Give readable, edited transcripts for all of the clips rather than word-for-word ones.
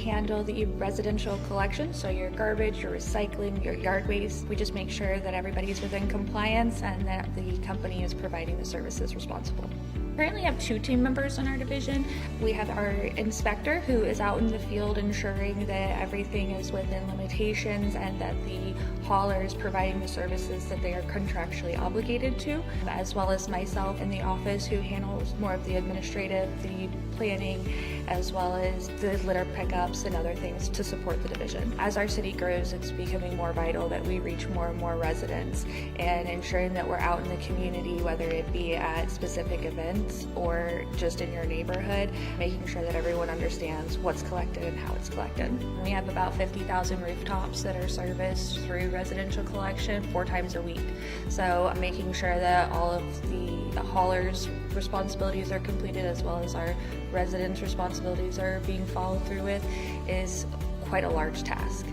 handle the residential collection, so your garbage, your recycling, your yard waste. We just make sure that everybody's within compliance and that the company is providing the services responsible. We currently have 2 team members in our division. We have our inspector who is out in the field ensuring that everything is within limitations and that the hauler is providing the services that they are contractually obligated to, as well as myself in the office who handles more of the administrative, the planning, as well as the litter pickups and other things to support the division. As our city grows, it's becoming more vital that we reach more and more residents and ensuring that we're out in the community, whether it be at specific events or just in your neighborhood, making sure that everyone understands what's collected and how it's collected. We have about 50,000 rooftops that are serviced through residential collection 4 times a week. So making sure that all of the haulers' responsibilities are completed as well as our residents' responsibilities are being followed through with is quite a large task.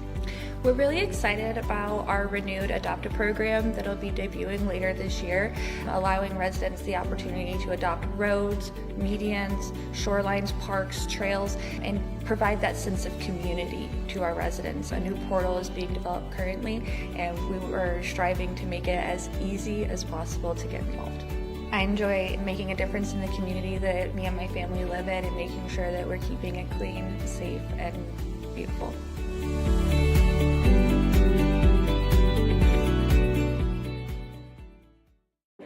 We're really excited about our renewed Adopt a program that'll be debuting later this year, allowing residents the opportunity to adopt roads, medians, shorelines, parks, trails, and provide that sense of community to our residents. A new portal is being developed currently, and we are striving to make it as easy as possible to get involved. I enjoy making a difference in the community that me and my family live in and making sure that we're keeping it clean, safe, and beautiful.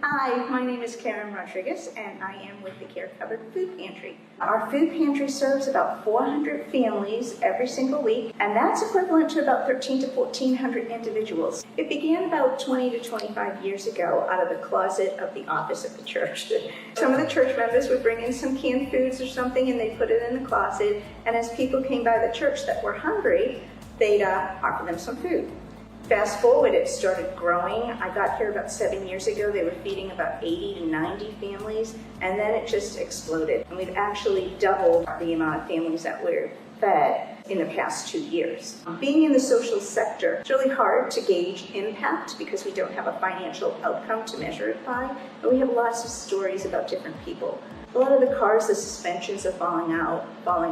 Hi, my name is Karen Rodriguez, and I am with the Care Covered Food Pantry. Our food pantry serves about 400 families every single week, and that's equivalent to about 1,300 to 1,400 individuals. It began about 20 to 25 years ago out of the closet of the office of the church. Some of the church members would bring in some canned foods or something, and they'd put it in the closet, and as people came by the church that were hungry, they'd offer them some food. Fast forward, it started growing. I got here about 7 years ago. They were feeding about 80 to 90 families, and then it just exploded. And we've actually doubled the amount of families that we're fed in the past 2 years. Being in the social sector, it's really hard to gauge impact because we don't have a financial outcome to measure it by, but we have lots of stories about different people. A lot of the cars, the suspensions are falling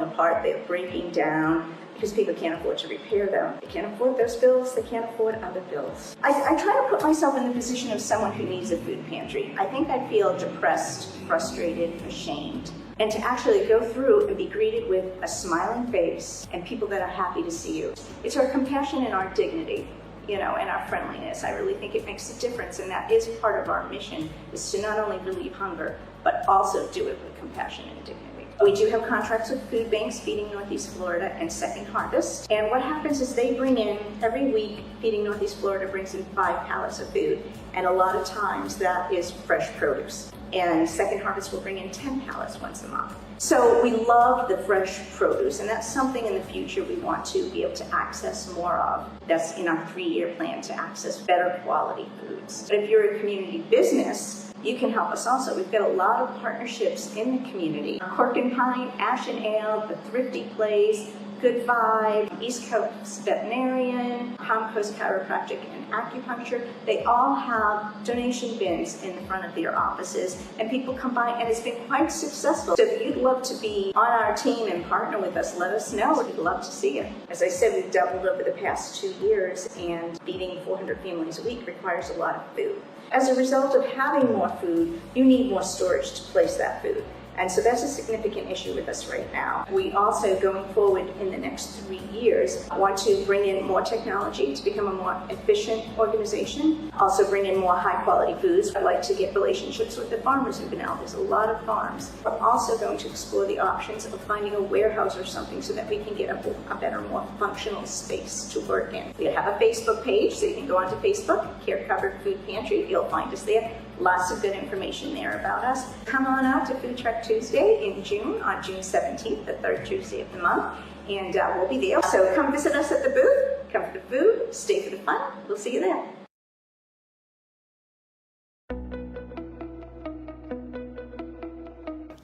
apart, they're breaking down, because people can't afford to repair them. They can't afford those bills, they can't afford other bills. I try to put myself in the position of someone who needs a food pantry. I think I feel depressed, frustrated, ashamed. And to actually go through and be greeted with a smiling face and people that are happy to see you. It's our compassion and our dignity, and our friendliness. I really think it makes a difference, and that is part of our mission, is to not only relieve hunger, but also do it with compassion and dignity. We do have contracts with food banks, Feeding Northeast Florida and Second Harvest. And what happens is they bring in, every week, Feeding Northeast Florida brings in 5 pallets of food. And a lot of times that is fresh produce. And Second Harvest will bring in 10 pallets once a month. So we love the fresh produce, and that's something in the future we want to be able to access more of. That's in our 3-year plan, to access better quality foods. But if you're a community business, you can help us also. We've got a lot of partnerships in the community. Cork and Pine, Ash and Ale, The Thrifty Place, Good Vibe, East Coast Veterinarian, Palm Coast Chiropractic and Acupuncture. They all have donation bins in the front of their offices, and people come by, and it's been quite successful. So if you'd love to be on our team and partner with us, let us know. We'd love to see you. As I said, we've doubled over the past 2 years, and feeding 400 families a week requires a lot of food. As a result of having more food, you need more storage to place that food. And so that's a significant issue with us right now. We also, going forward in the next 3 years, want to bring in more technology to become a more efficient organization. Also bring in more high quality foods. I'd like to get relationships with the farmers who've been out. There's a lot of farms. We're also going to explore the options of finding a warehouse or something so that we can get a better, more functional space to work in. We have a Facebook page, so you can go onto Facebook, Care Covered Food Pantry. You'll find us there. Lots of good information there about us. Come on out to Food Truck Tuesday in June, on June 17th, the 3rd Tuesday of the month, and we'll be there. So come visit us at the booth, come for the food, stay for the fun. We'll see you there.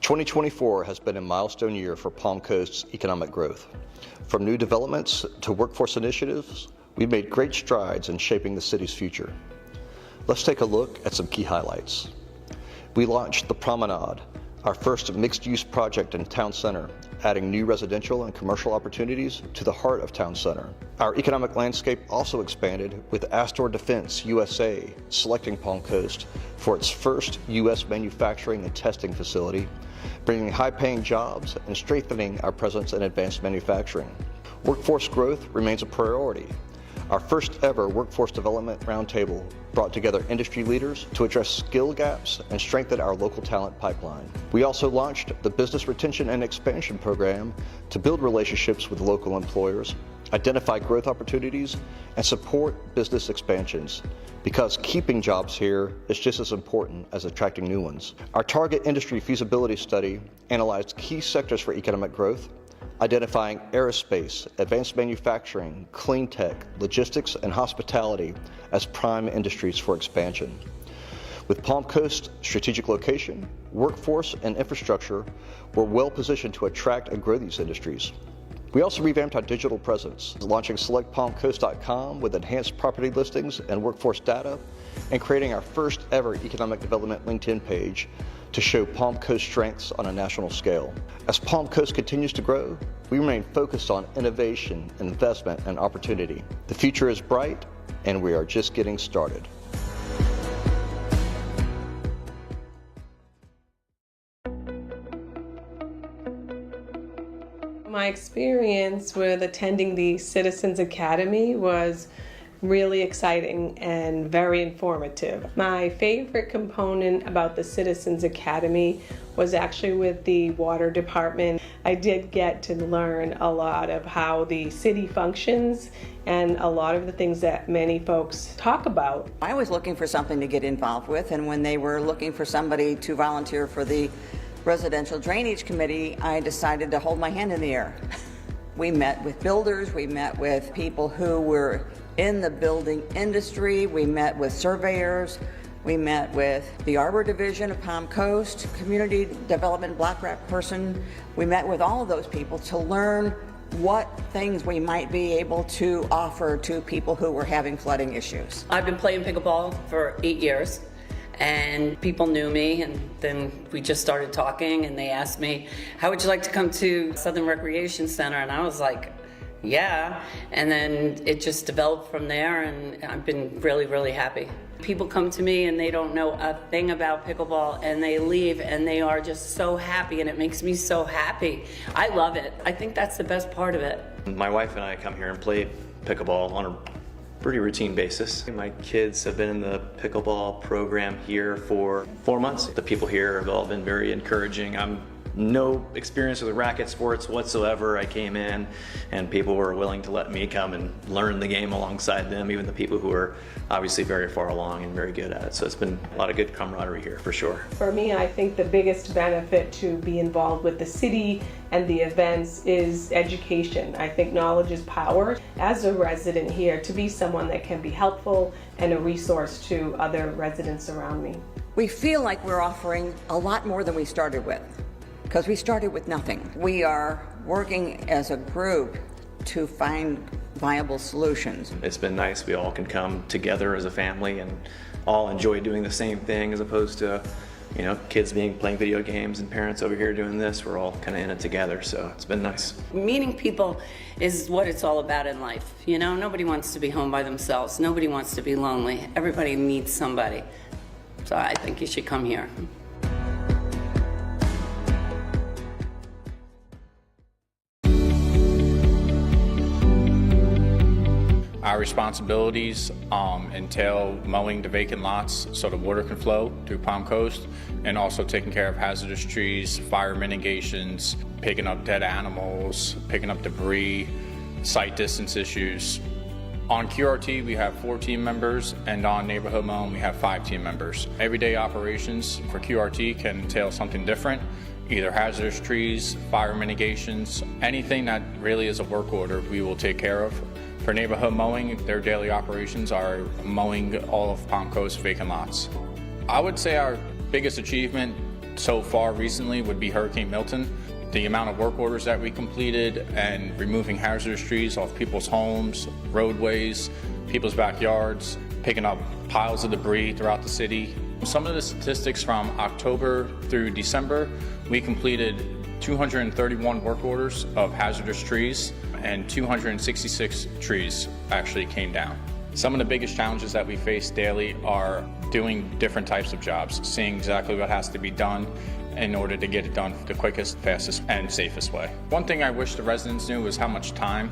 "2024 has been a milestone year for Palm Coast's economic growth. From new developments to workforce initiatives, we've made great strides in shaping the city's future. Let's take a look at some key highlights. We launched The Promenade, our first mixed-use project in Town Center, adding new residential and commercial opportunities to the heart of Town Center. Our economic landscape also expanded with Astor Defense USA selecting Palm Coast for its first U.S. manufacturing and testing facility, bringing high-paying jobs and strengthening our presence in advanced manufacturing. Workforce growth remains a priority. Our first ever Workforce Development Roundtable brought together industry leaders to address skill gaps and strengthen our local talent pipeline. We also launched the Business Retention and Expansion Program to build relationships with local employers, identify growth opportunities, and support business expansions, because keeping jobs here is just as important as attracting new ones. Our target industry feasibility study analyzed key sectors for economic growth, identifying aerospace, advanced manufacturing, clean tech, logistics, and hospitality as prime industries for expansion. With Palm Coast's strategic location, workforce, and infrastructure, we're well positioned to attract and grow these industries. We also revamped our digital presence, launching selectpalmcoast.com with enhanced property listings and workforce data, and creating our first ever economic development LinkedIn page to show Palm Coast strengths on a national scale. As Palm Coast continues to grow, we remain focused on innovation, investment, and opportunity. The future is bright, and we are just getting started. My experience with attending the Citizens Academy was really exciting and very informative. My favorite component about the Citizens Academy was actually with the water department. I did get to learn a lot of how the city functions and a lot of the things that many folks talk about. I was looking for something to get involved with, and when they were looking for somebody to volunteer for the Residential Drainage Committee, I decided to hold my hand in the air. We met with builders, we met with people who were in the building industry, we met with surveyors, we met with the Arbor Division of Palm Coast, Community Development Block Rep person. We met with all of those people to learn what things we might be able to offer to people who were having flooding issues. I've been playing pickleball for 8 years. And people knew me, and then we just started talking, and they asked me, how would you like to come to Southern Recreation Center? And I was like, yeah. And then it just developed from there, and I've been really, really happy. People come to me and they don't know a thing about pickleball, and they leave and they are just so happy, and it makes me so happy. I love it. I think that's the best part of it. My wife and I come here and play pickleball on a pretty routine basis. My kids have been in the pickleball program here for 4 months. The people here have all been very encouraging. I'm no experience with racket sports whatsoever. I came in and people were willing to let me come and learn the game alongside them, even the people who are obviously very far along and very good at it. So it's been a lot of good camaraderie here for sure. For me, I think the biggest benefit to be involved with the city and the events is education. I think knowledge is power. As a resident here, to be someone that can be helpful and a resource to other residents around me. We feel like we're offering a lot more than we started with, because we started with nothing. We are working as a group to find viable solutions. It's been nice. We all can come together as a family and all enjoy doing the same thing, as opposed to, you know, kids playing video games and parents over here doing this. We're all kind of in it together, so it's been nice. Meeting people is what it's all about in life. You know, nobody wants to be home by themselves. Nobody wants to be lonely. Everybody needs somebody. So I think you should come here. Our responsibilities entail mowing the vacant lots so the water can flow through Palm Coast, and also taking care of hazardous trees, fire mitigations, picking up dead animals, picking up debris, site distance issues. On QRT, we have 4 team members, and on Neighborhood Mowing, we have 5 team members. Everyday operations for QRT can entail something different, either hazardous trees, fire mitigations, anything that really is a work order we will take care of. For Neighborhood Mowing, their daily operations are mowing all of Palm Coast vacant lots. I would say our biggest achievement so far recently would be Hurricane Milton. The amount of work orders that we completed and removing hazardous trees off people's homes, roadways, people's backyards, picking up piles of debris throughout the city, Some of the statistics from October through December, we completed 231 work orders of hazardous trees, and 266 trees actually came down. Some of the biggest challenges that we face daily are doing different types of jobs, seeing exactly what has to be done in order to get it done the quickest, fastest, and safest way. One thing I wish the residents knew was how much time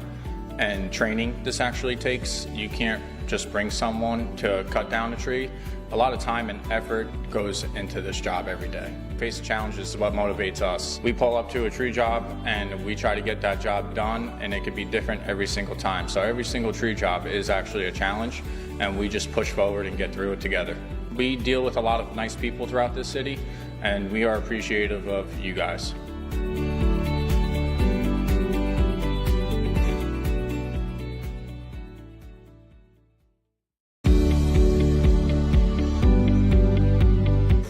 and training this actually takes. You can't just bring someone to cut down a tree. A lot of time and effort goes into this job every day. Face challenges is what motivates us. We pull up to a tree job and we try to get that job done, and it could be different every single time. So every single tree job is actually a challenge, and we just push forward and get through it together. We deal with a lot of nice people throughout this city, and we are appreciative of you guys.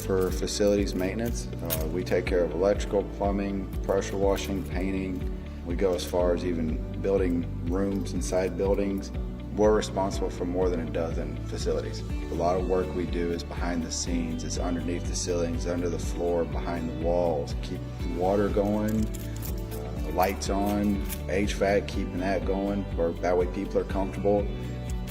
For facilities maintenance, we take care of electrical, plumbing, pressure washing, painting. We go as far as even building rooms inside buildings. We're responsible for more than a dozen facilities. A lot of work we do is behind the scenes. It's underneath the ceilings, under the floor, behind the walls. Keep the water going, lights on, HVAC, keeping that going, or that way people are comfortable.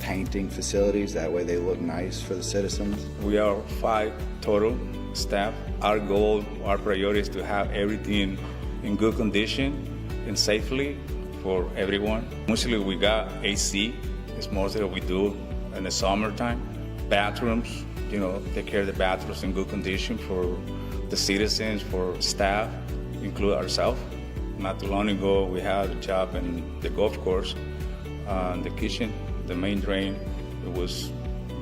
Painting facilities, that way they look nice for the citizens. We are 5 total staff. Our goal, our priority is to have everything in good condition and safely for everyone. Mostly we got AC, it's mostly what we do in the summertime. Bathrooms, take care of the bathrooms in good condition for the citizens, for staff, include ourselves. Not too long ago, we had a job in the golf course, the kitchen. The main drain, it was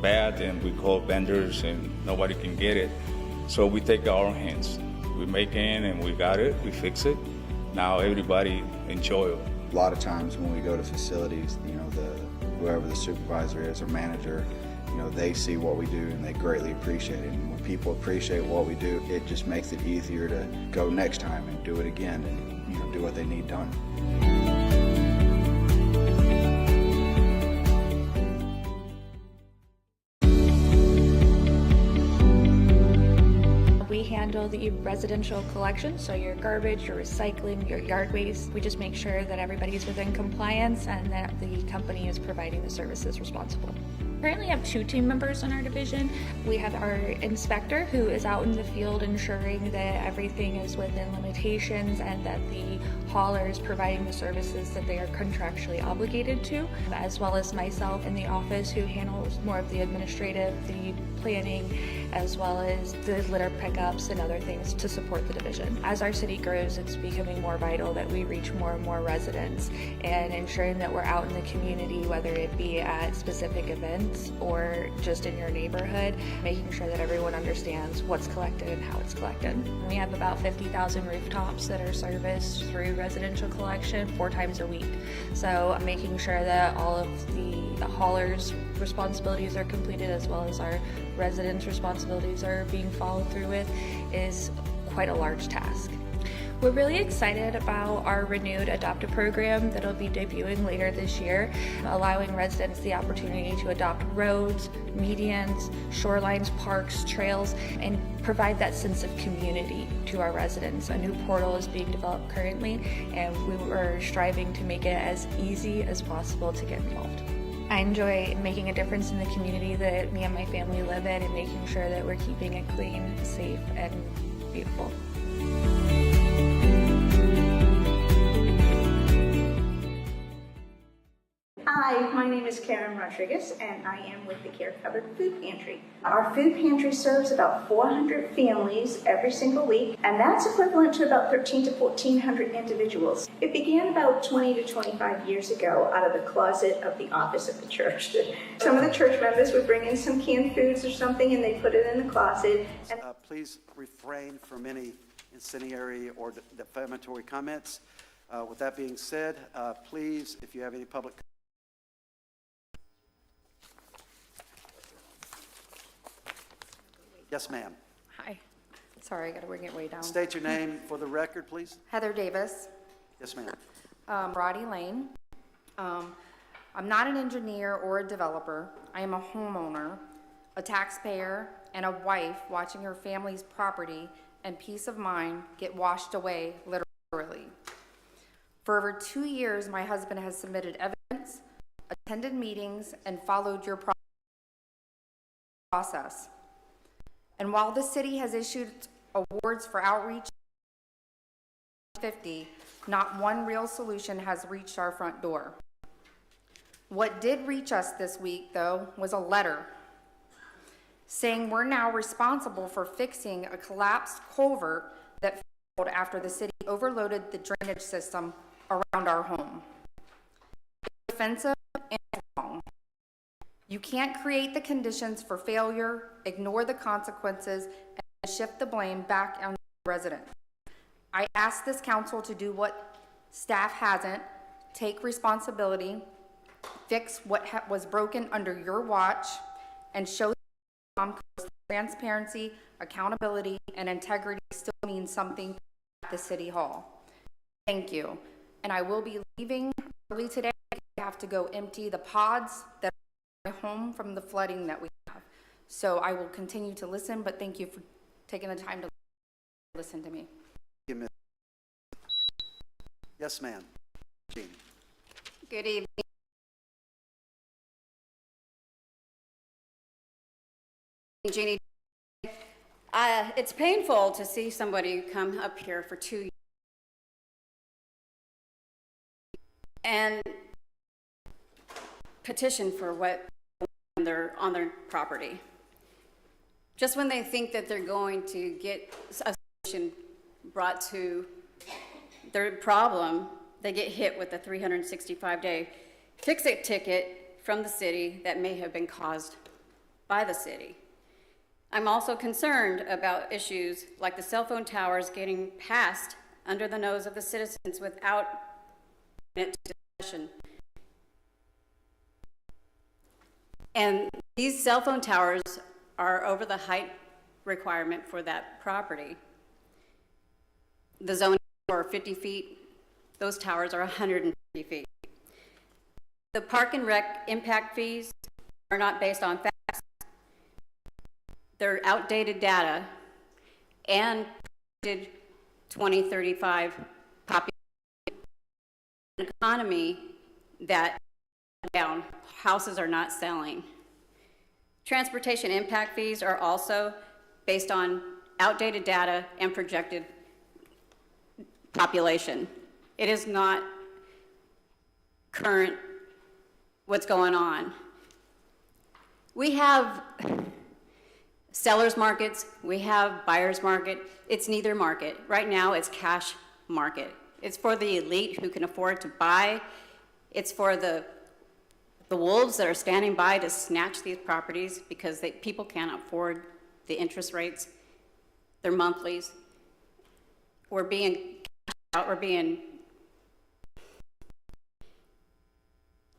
bad, and we called vendors and nobody can get it. So we take it our hands. We make it and we got it, we fix it. Now everybody enjoy it. A lot of times when we go to facilities, whoever the supervisor is or manager, they see what we do and they greatly appreciate it. And when people appreciate what we do, it just makes it easier to go next time and do it again and do what they need done. We handle the residential collection, so your garbage, your recycling, your yard waste. We just make sure that everybody's within compliance and that the company is providing the services responsible. We currently have 2 team members in our division. We have our inspector who is out in the field ensuring that everything is within limitations and that the hauler is providing the services that they are contractually obligated to, as well as myself in the office who handles more of the administrative, the planning, as well as the litter pickups and other things to support the division. As our city grows, it's becoming more vital that we reach more and more residents, and ensuring that we're out in the community, whether it be at specific events or just in your neighborhood, making sure that everyone understands what's collected and how it's collected. We have about 50,000 rooftops that are serviced through residential collection 4 times a week. So making sure that all of the haulers' responsibilities are completed, as well as our residents' responsibilities are being followed through with, is quite a large task. We're really excited about our renewed Adopt-A program that'll be debuting later this year, allowing residents the opportunity to adopt roads, medians, shorelines, parks, trails, and provide that sense of community to our residents. A new portal is being developed currently, and we are striving to make it as easy as possible to get involved. I enjoy making a difference in the community that me and my family live in, and making sure that we're keeping it clean, safe, and beautiful. Hi, my name is Karen Rodriguez, and I am with the Care Cupboard Food Pantry. Our food pantry serves about 400 families every single week, and that's equivalent to about 1,300 to 1,400 individuals. It began about 20 to 25 years ago out of the closet of the office of the church. Some of the church members would bring in some canned foods or something, and they put it in the closet. And please refrain from any incendiary or defamatory comments. With that being said, please, if you have any public. Yes, ma'am. Hi. Sorry, I got to bring it way down. State your name for the record, please. Heather Davis. Yes, ma'am. Roddy Lane. I'm not an engineer or a developer. I am a homeowner, a taxpayer, and a wife watching her family's property and peace of mind get washed away, literally. For over 2 years, my husband has submitted evidence, attended meetings, and followed your process. And while the city has issued awards for outreach, not one real solution has reached our front door. What did reach us this week, though, was a letter saying we're now responsible for fixing a collapsed culvert that failed after the city overloaded the drainage system around our home. It's offensive and wrong. You can't create the conditions for failure, ignore the consequences, and shift the blame back on the resident. I ask this council to do what staff hasn't, take responsibility, fix what was broken under your watch, and show Palm Coast transparency, accountability, and integrity still means something at the City Hall. Thank you. And I will be leaving early today. I have to go empty the pods that are home from the flooding that we have. So I will continue to listen, but thank you for taking the time to listen to me. Yes, ma'am. Jeannie. Good evening. Jeannie, it's painful to see somebody come up here for 2 years and petition for what they're on their property. Just when they think that they're going to get a solution brought to their problem, they get hit with a 365-day fix-it ticket from the city that may have been caused by the city. I'm also concerned about issues like the cell phone towers getting passed under the nose of the citizens without discussion. And these cell phone towers are over the height requirement for that property. The zoning for 50 feet, those towers are 150 feet. The park and rec impact fees are not based on facts. They're outdated data and 2035 population an economy that down, houses are not selling. Transportation impact fees are also based on outdated data and projected population. It is not current what's going on. We have sellers markets, we have buyers market. It's neither market. Right now it's cash market. It's for the elite who can afford to buy. It's for the wolves that are standing by to snatch these properties because people can't afford the interest rates, their monthlies. We're being out, we're being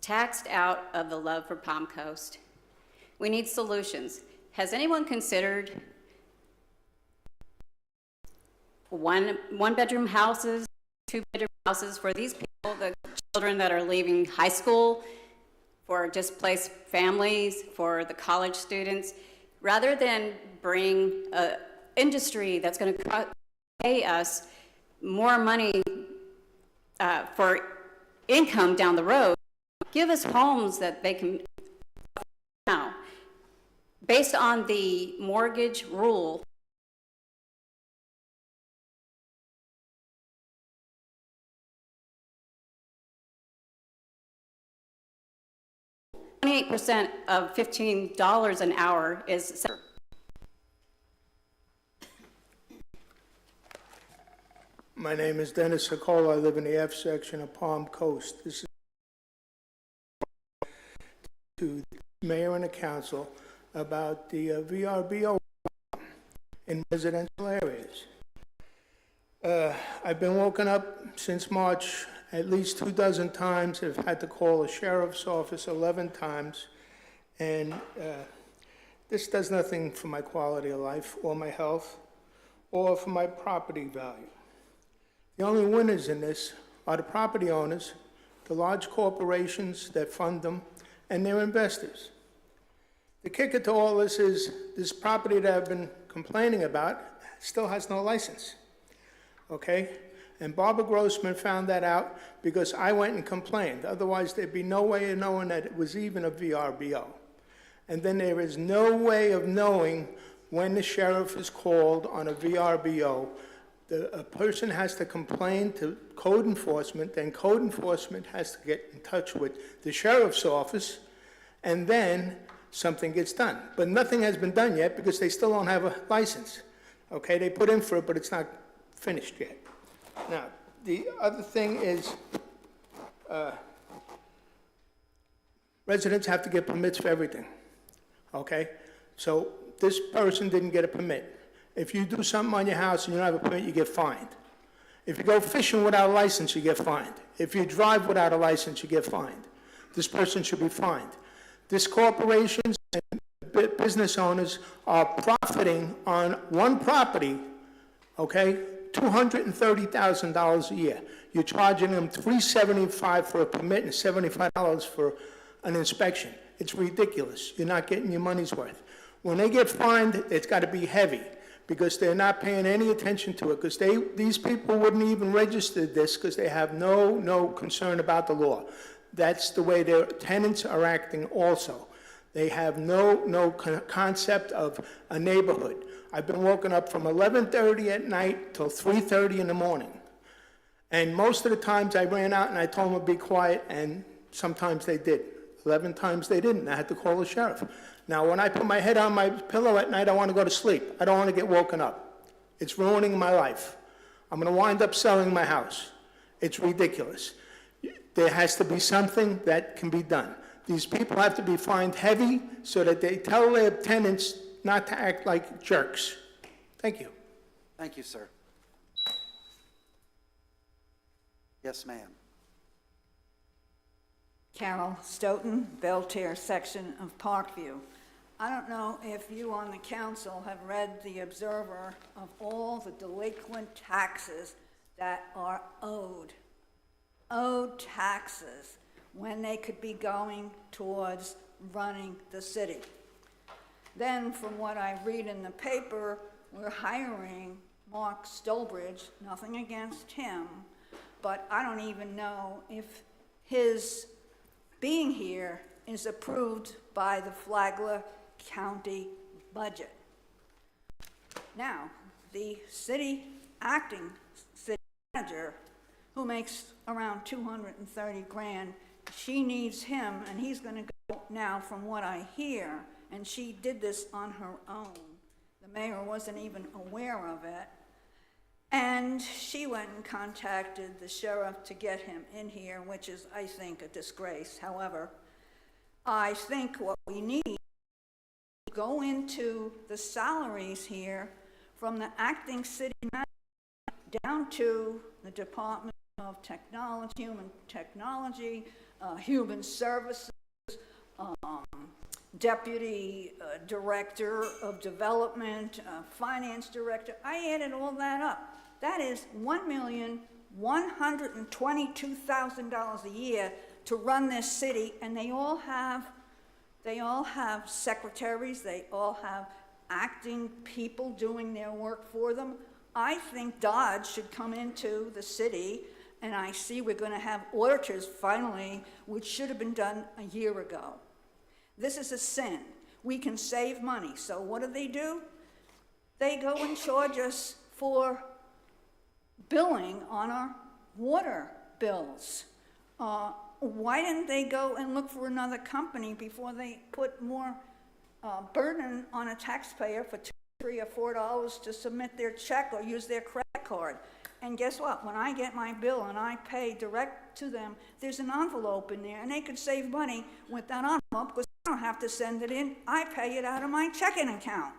taxed out of the love for Palm Coast. We need solutions. Has anyone considered one-bedroom houses, two-bedroom houses for these people, the children that are leaving high school, for displaced families, for the college students, rather than bring an industry that's going to pay us more money for income down the road, give us homes that they can now. Based on the mortgage rule, %, of $15 an hour is. My name is Dennis Sokola. I live in the F section of Palm Coast. This is to the mayor and the council about the VRBO in residential areas. I've been woken up since March at least 24 times. I've had to call the sheriff's office 11 times, and this does nothing for my quality of life or my health or for my property value. The only winners in this are the property owners, the large corporations that fund them, and their investors. The kicker to all this is this property that I've been complaining about still has no license, okay? And Barbara Grossman found that out because I went and complained. Otherwise, there'd be no way of knowing that it was even a VRBO. And then there is no way of knowing when the sheriff is called on a VRBO. A person has to complain to code enforcement, then code enforcement has to get in touch with the sheriff's office, and then something gets done. But nothing has been done yet because they still don't have a license. Okay, they put in for it, but it's not finished yet. Now, the other thing is residents have to get permits for everything. Okay, so this person didn't get a permit. If you do something on your house and you don't have a permit, you get fined. If you go fishing without a license, you get fined. If you drive without a license, you get fined. This person should be fined. This corporations and business owners are profiting on one property, okay, $230,000 a year. You're charging them $375 for a permit and $75 for an inspection. It's ridiculous. You're not getting your money's worth. When they get fined, it's got to be heavy because they're not paying any attention to it because these people wouldn't even register this because they have no concern about the law. That's the way their tenants are acting also. They have no concept of a neighborhood. I've been woken up from 11:30 at night till 3:30 in the morning. And most of the times I ran out and I told them to be quiet, and sometimes they did. 11 times they didn't. I had to call the sheriff. Now, when I put my head on my pillow at night, I want to go to sleep. I don't want to get woken up. It's ruining my life. I'm going to wind up selling my house. It's ridiculous. There has to be something that can be done. These people have to be fined heavy so that they tell their tenants not to act like jerks. Thank you. Thank you, sir. Yes, ma'am. Carol Stoughton, Belterre section of Parkview. I don't know if you on the council have read the Observer of all the delinquent taxes that are owed taxes when they could be going towards running the city. Then from what I read in the paper, we're hiring Mark Stolbridge, nothing against him, but I don't even know if his being here is approved by the Flagler County budget. Now, the acting city manager, who makes around 230 grand, she needs him, and he's going to go now, from what I hear, and she did this on her own. The mayor wasn't even aware of it. And she went and contacted the sheriff to get him in here, which is, I think, a disgrace. However, I think what we need is to go into the salaries here from the acting city manager down to the Department of Technology, Human Services, Deputy Director of Development, Finance Director. I added all that up. That is $1,122,000 a year to run this city, and they all have secretaries, they all have acting people doing their work for them. I think Dodge should come into the city, and I see we're going to have auditors finally, which should have been done a year ago. This is a sin. We can save money. So what do? They go and charge us for billing on our water bills. Why didn't they go and look for another company before they put more burden on a taxpayer for $2, $3, or $4 to submit their check or use their credit card? And guess what? When I get my bill and I pay direct to them, there's an envelope in there, and they could save money with that envelope because I don't have to send it in. I pay it out of my checking account.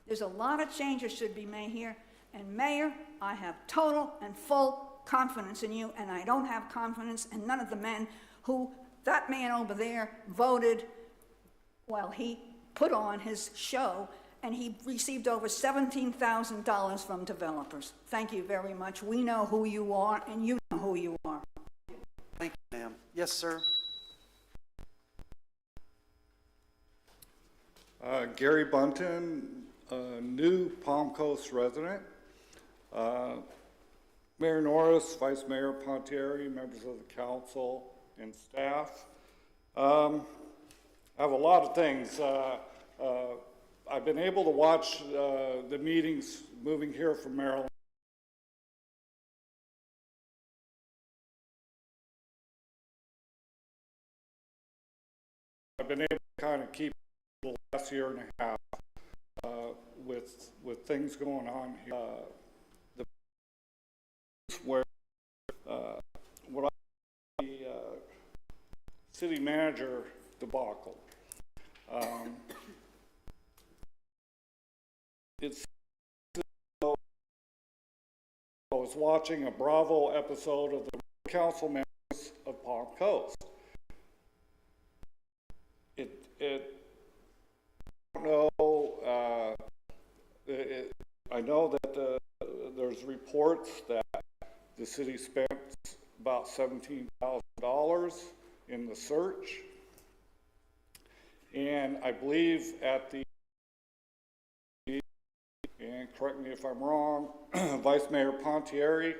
There's a lot of changes should be made here. And Mayor, I have total and full confidence in you, and I don't have confidence in none of the men who that man over there voted, well, he put on his show, and he received over $17,000 from developers. Thank you very much. We know who you are, and you know who you are. Thank you, ma'am. Yes, sir. Gary Bunton, new Palm Coast resident. Mayor Norris, Vice Mayor Pontieri, members of the council and staff. I have a lot of things. I've been able to watch the meetings moving here from Maryland. I've been able to kind of keep the last year and a half with things going on here. The where what I the city manager debacle. It's I was watching a Bravo episode of the council members of Palm Coast. I know that there's reports that the city spent about $17,000 in the search, and I believe at the, and correct me if I'm wrong, Vice Mayor Pontieri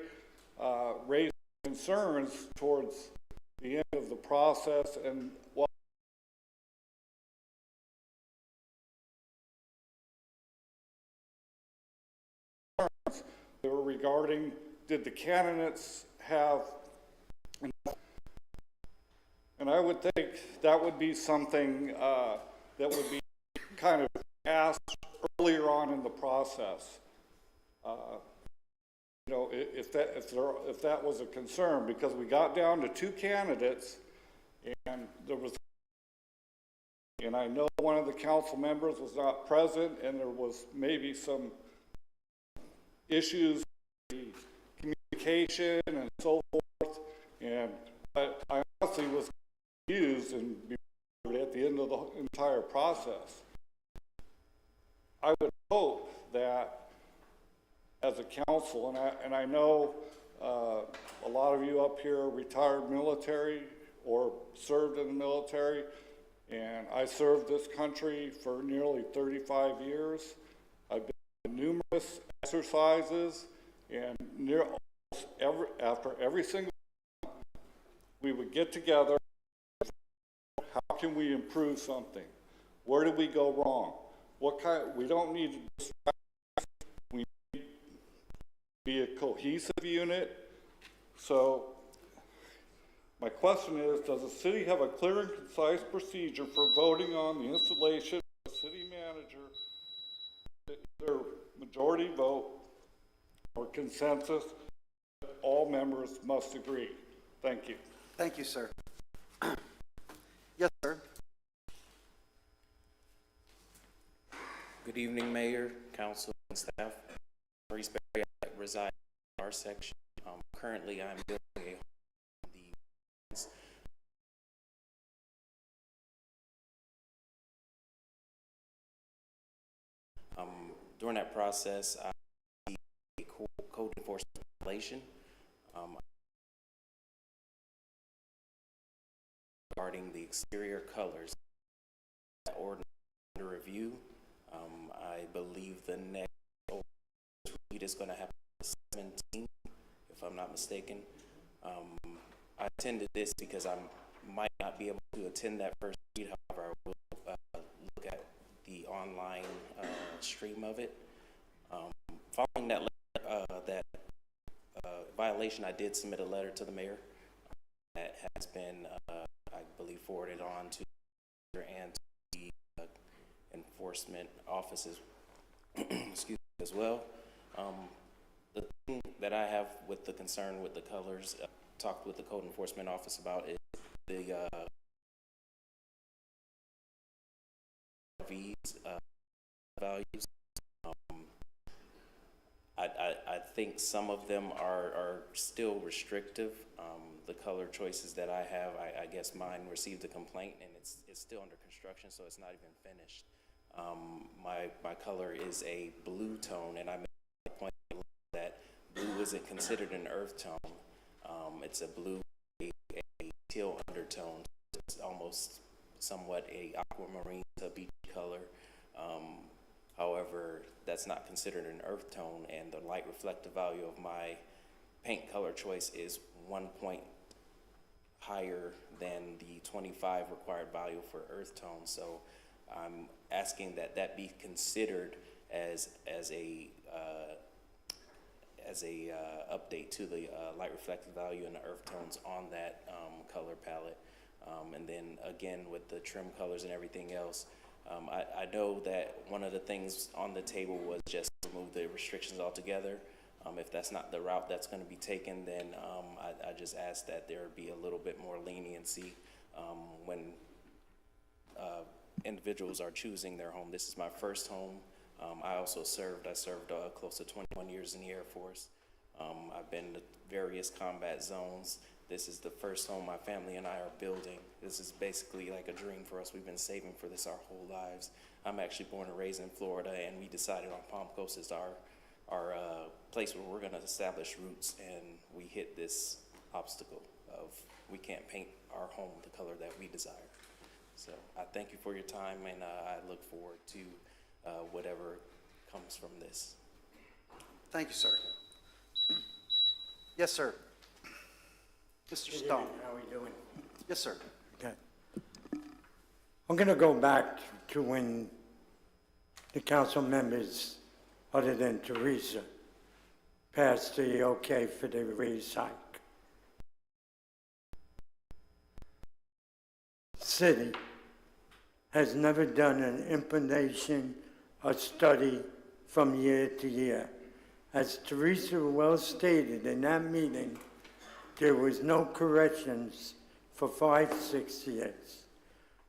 raised concerns towards the end of the process, and what they were regarding, did the candidates have enough? And I would think that would be something that would be kind of asked earlier on in the process. You know, if that was a concern, because we got down to 2 candidates, and there was, and I know one of the council members was not present, and there was maybe some issues, communication and so forth, and I honestly was confused and at the end of the entire process. I would hope that as a council, and I know a lot of you up here are retired military or served in the military, and I served this country for nearly 35 years. I've been to numerous exercises, and after every single one, we would get together. How can we improve something? Where did we go wrong? We don't need to distract. We need to be a cohesive unit. So my question is, does the city have a clear and concise procedure for voting on the installation of the city manager? Either majority vote or consensus, all members must agree. Thank you. Thank you, sir. Yes, sir. Good evening, Mayor, Council, and staff. Maurice Berry, I reside in our section. Currently, I'm building a home on the during that process, I see a code enforcement violation regarding the exterior colors. That ordinance under review. I believe the next read is going to happen on the 17th, if I'm not mistaken. I attended this because I might not be able to attend that first read. However, I will look at the online stream of it. Following that violation, I did submit a letter to the mayor that has been, I believe, forwarded on to and to the enforcement offices excuse me, as well. The thing that I have with the concern with the colors, talked with the code enforcement office about, is the values. I think some of them are still restrictive. The color choices that I have, I guess mine received a complaint, and it's still under construction, so it's not even finished. My color is a blue tone, and I made the point that blue isn't considered an earth tone. It's a blue, a teal undertone. It's almost somewhat a aquamarine to beach color. However, that's not considered an earth tone, and the light reflective value of my paint color choice is 1 point higher than the 25 required value for earth tone. So I'm asking that that be considered as a update to the light reflective value and the earth tones on that color palette. And then again, with the trim colors and everything else, I know that one of the things on the table was just remove the restrictions altogether. If that's not the route that's going to be taken, then I just ask that there be a little bit more leniency when individuals are choosing their home. This is my first home. I served close to 21 years in the Air Force. I've been to various combat zones. This is the first home my family and I are building. This is basically like a dream for us. We've been saving for this our whole lives. I'm actually born and raised in Florida, and we decided on Palm Coast as our place where we're going to establish roots, and we hit this obstacle of we can't paint our home the color that we desire. So I thank you for your time, and I look forward to whatever comes from this. Thank you, sir. Yes, sir. Mr. Stone. How are we doing? Yes, sir. Okay. I'm going to go back to when the council members, other than Teresa, passed the okay for the raise hike. City has never done an implementation or study from year to year. As Teresa well stated in that meeting, there was no corrections for 5-6 years.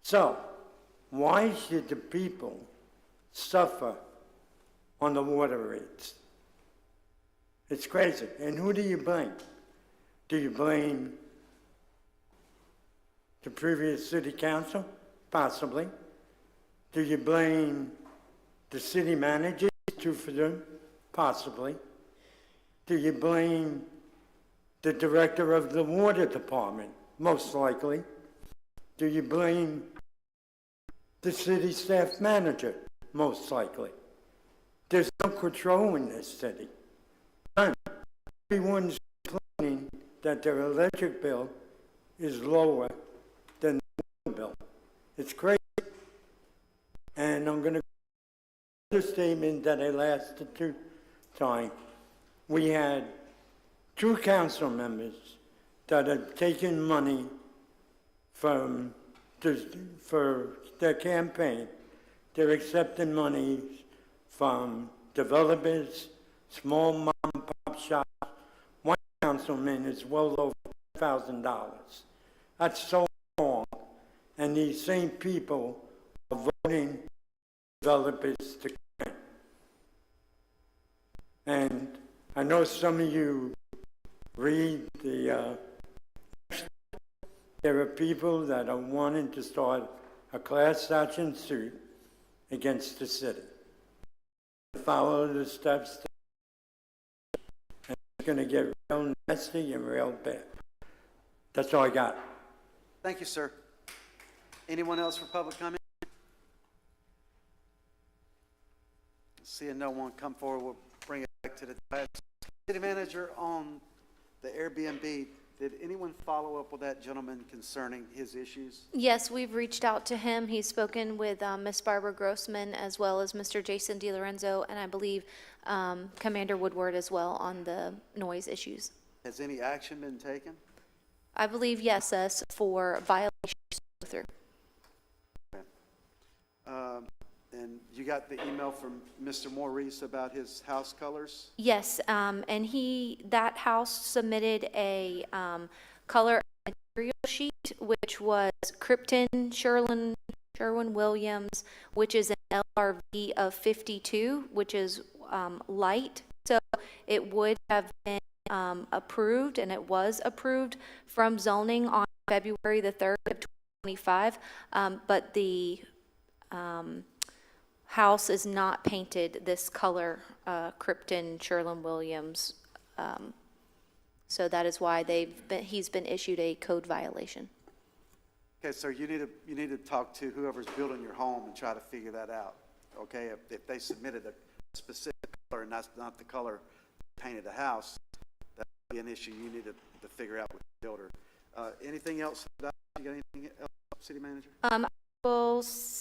So, why should the people suffer on the water rates? It's crazy. And who do you blame? Do you blame the previous city council? Possibly. Do you blame the city manager for them? Possibly. Do you blame the director of the water department? Most likely. Do you blame the city staff manager? Most likely. There's no control in this city. None. Everyone's complaining that their electric bill is lower than the water bill. It's crazy. And I'm going to go to the statement that I last time. We had 2 council members that had taken money for their campaign. They're accepting money from developers, small mom and pop shops. One councilman is well over $1,000. That's so wrong. And these same people are voting developers to come in. And I know some of you read the, there are people that are wanting to start a class action suit against the city. Follow the steps, and it's going to get real nasty and real bad. That's all I got. Thank you, sir. Anyone else for public comment? Seeing no one come forward, we'll bring it back to the city manager on the Airbnb. Did anyone follow up with that gentleman concerning his issues? Yes, we've reached out to him. He's spoken with Ms. Barbara Grossman as well as Mr. Jason DiLorenzo, and I believe Commander Woodward as well on the noise issues. Has any action been taken? I believe yes, for violations through. Okay. And you got the email from Mr. Maurice about his house colors? Yes, and that house submitted a color material sheet, which was Krypton Sherwin-Williams, which is an LRV of 52, which is light. So it would have been approved, and it was approved from zoning on February the 3rd of 2025, but the house is not painted this color, Krypton Sherwin-Williams. So that is why he's been issued a code violation. Okay, so you need to talk to whoever's building your home and try to figure that out. okay? If they submitted a specific color and that's not the color they painted the house, that would be an issue you need to figure out with the builder. Anything else? You got anything else, City Manager?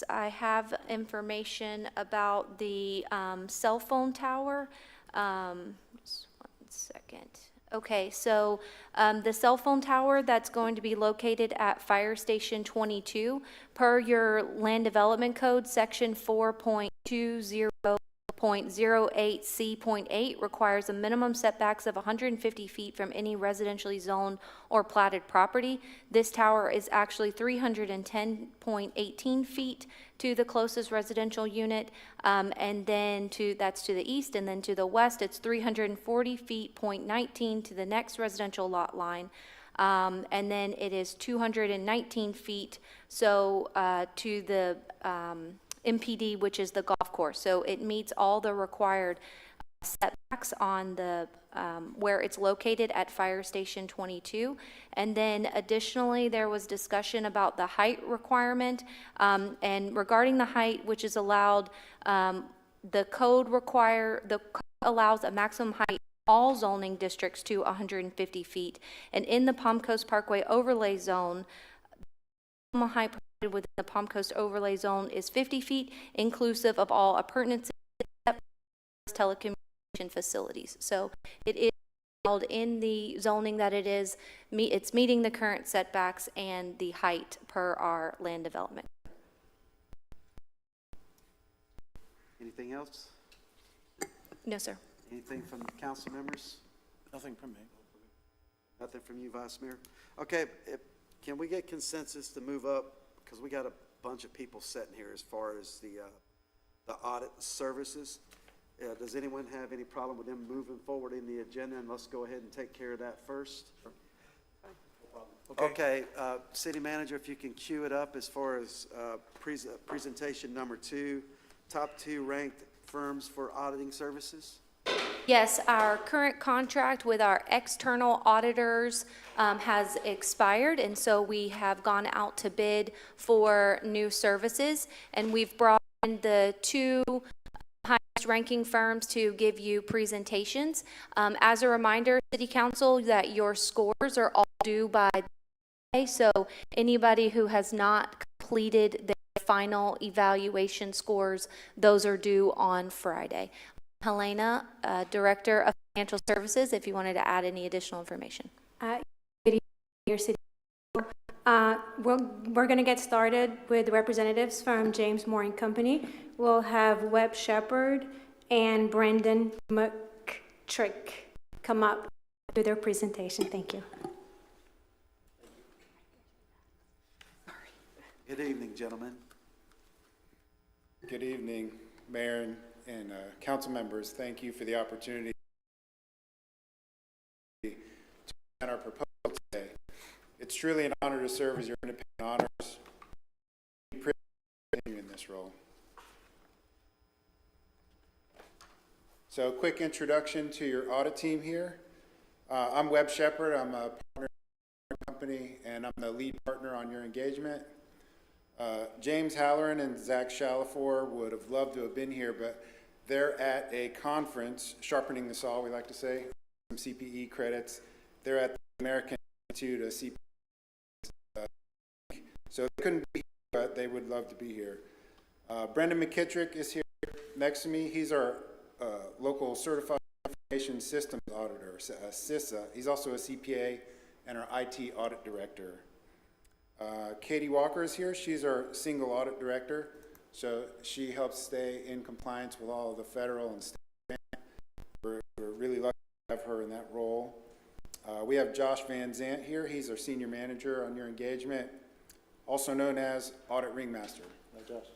I have information about the cell phone tower. Just 1 second. Okay, so the cell phone tower that's going to be located at Fire Station 22, per your Land Development Code, Section 4.20.08C.8 requires a minimum setbacks of 150 feet from any residentially zoned or platted property. This tower is actually 310.18 feet to the closest residential unit, and then that's to the east, and then to the west, it's 340 feet, 0.19 to the next residential lot line. And then it is 219 feet, so to the MPD, which is the golf course. So it meets all the required setbacks on the where it's located at Fire Station 22. And then additionally, there was discussion about the height requirement, and regarding the height which is allowed, the code allows a maximum height in all zoning districts to 150 feet. And in the Palm Coast Parkway overlay zone, the maximum height permitted within the Palm Coast overlay zone is 50 feet, inclusive of all appurtenances except telecommunication facilities. So it is held in the zoning that it's meeting the current setbacks and the height per our land development. Anything else? No, sir. Anything from the council members? Nothing from me. Nothing from you, Vice Mayor? Okay, can we get consensus to move up? Because we got a bunch of people sitting here as far as the audit services. Does anyone have any problem with them moving forward in the agenda? And let's go ahead and take care of that first. Okay, City Manager, if you can cue it up as far as presentation number 2, top 2 ranked firms for auditing services. Yes, our current contract with our external auditors has expired, and so we have gone out to bid for new services, and we've brought in the 2 highest ranking firms to give you presentations. As a reminder, City Council, that your scores are all due by Monday, so anybody who has not completed their final evaluation scores, those are due on Friday. Helena, Director of Financial Services, if you wanted to add any additional information. Good evening, your City. We're going to get started with representatives from James Moore & Company. We'll have Webb Shepard and Brendan McTrick come up to do their presentation. Thank you. Good evening, gentlemen. Good evening, Mayor and council members. Thank you for the opportunity to present our proposal today. It's truly an honor to serve as your independent honors. I'm privileged to continue in this role. So, a quick introduction to your audit team here. I'm Webb Shepard. I'm a partner in the company, and I'm the lead partner on your engagement. James Halloran and Zach Shalafor would have loved to have been here, but they're at a conference, sharpening the saw, we like to say, some CPE credits. They're at the American Institute of CPE. So they couldn't be here, but they would love to be here. Brendan McKittrick is here next to me. He's our local Certified Information Systems Auditor, CISA. He's also a CPA and our IT Audit Director. Katie Walker is here. She's our Single Audit Director. So she helps stay in compliance with all of the federal and state. We're really lucky to have her in that role. We have Josh Van Zant here. He's our Senior Manager on your engagement, also known as Audit Ringmaster. Hi, Josh.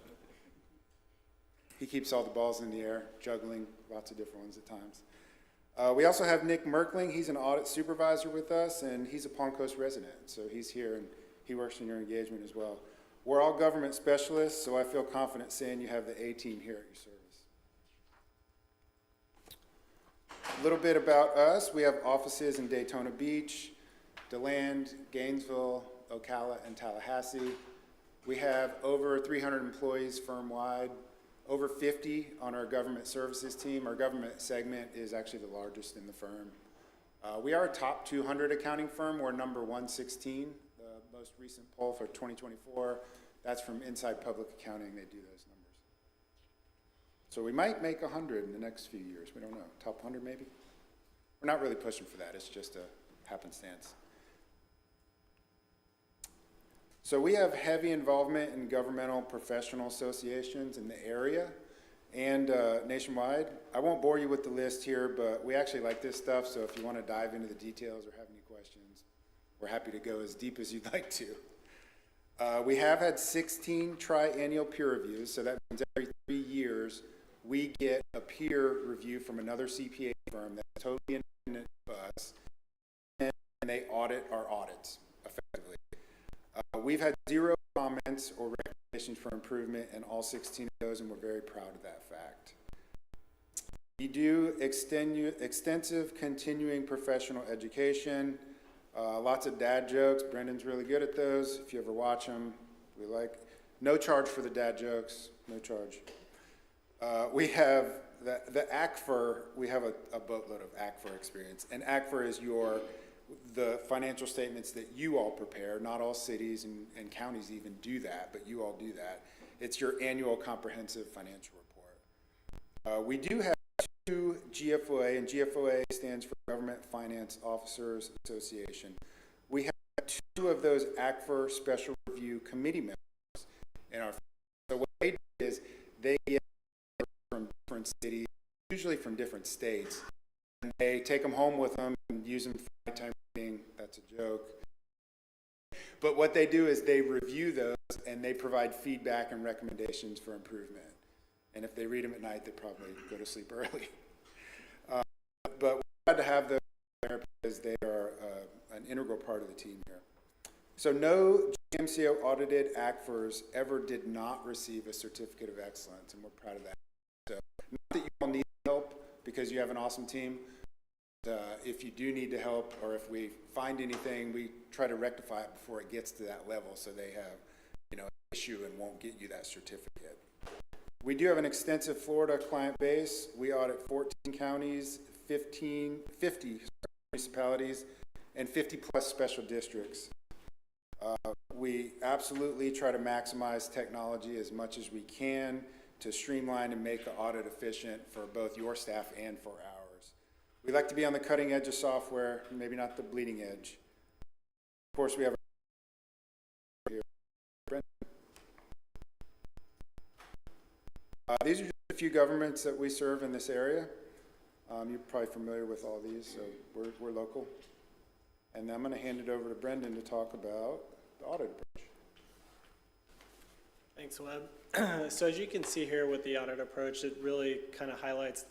He keeps all the balls in the air, juggling lots of different ones at times. We also have Nick Merkling. He's an audit supervisor with us, and he's a Palm Coast resident. So he's here, and he works in your engagement as well. We're all government specialists, so I feel confident saying you have the A-team here at your service. A little bit about us. We have offices in Daytona Beach, DeLand, Gainesville, Ocala, and Tallahassee. We have over 300 employees firm-wide. over 50 on our government services team. Our government segment is actually the largest in the firm. We are a top 200 accounting firm. We're number 116, the most recent poll for 2024. That's from Inside Public Accounting. They do those numbers. So we might make 100 in the next few years. We don't know. Top 100 maybe? We're not really pushing for that. It's just a happenstance. So we have heavy involvement in governmental professional associations in the area and nationwide. I won't bore you with the list here, but we actually like this stuff, so if you want to dive into the details or have any questions, we're happy to go as deep as you'd like to. We have had 16 triennial peer reviews, so that means every 3 years we get a peer review from another CPA firm that's totally independent of us, and they audit our audits effectively. We've had 0 comments or recommendations for improvement in all 16 of those, and we're very proud of that fact. We do extensive continuing professional education, lots of dad jokes. Brendan's really good at those. If you ever watch them, we like. No charge for the dad jokes, no charge. We have the ACFR, we have a boatload of ACFR experience, and ACFR is the financial statements that you all prepare. Not all cities and counties even do that, but you all do that. It's your annual comprehensive financial report. We do have 2 GFOA, and GFOA stands for Government Finance Officers Association. We have 2 of those ACFR Special Review Committee members in our. So what they do is they get from different cities, usually from different states, and they take them home with them and use them for nighttime reading. That's a joke. But what they do is they review those and they provide feedback and recommendations for improvement. And if they read them at night, they probably go to sleep early. But we're glad to have those there because they are an integral part of the team here. So no GMCO audited ACFRs ever did not receive a certificate of excellence, and we're proud of that. So not that you all need help because you have an awesome team. If you do need to help, or if we find anything, we try to rectify it before it gets to that level, so they have, an issue and won't get you that certificate. We do have an extensive Florida client base. We audit 14 counties, 50 municipalities, and 50 plus special districts. We absolutely try to maximize technology as much as we can to streamline and make the audit efficient for both your staff and for ours. We like to be on the cutting edge of software, maybe not the bleeding edge. Of course, we have these are just a few governments that we serve in this area. You're probably familiar with all these, so we're local. And I'm going to hand it over to Brendan to talk about the audit approach. Thanks, Webb. So as you can see here with the audit approach, it really kind of highlights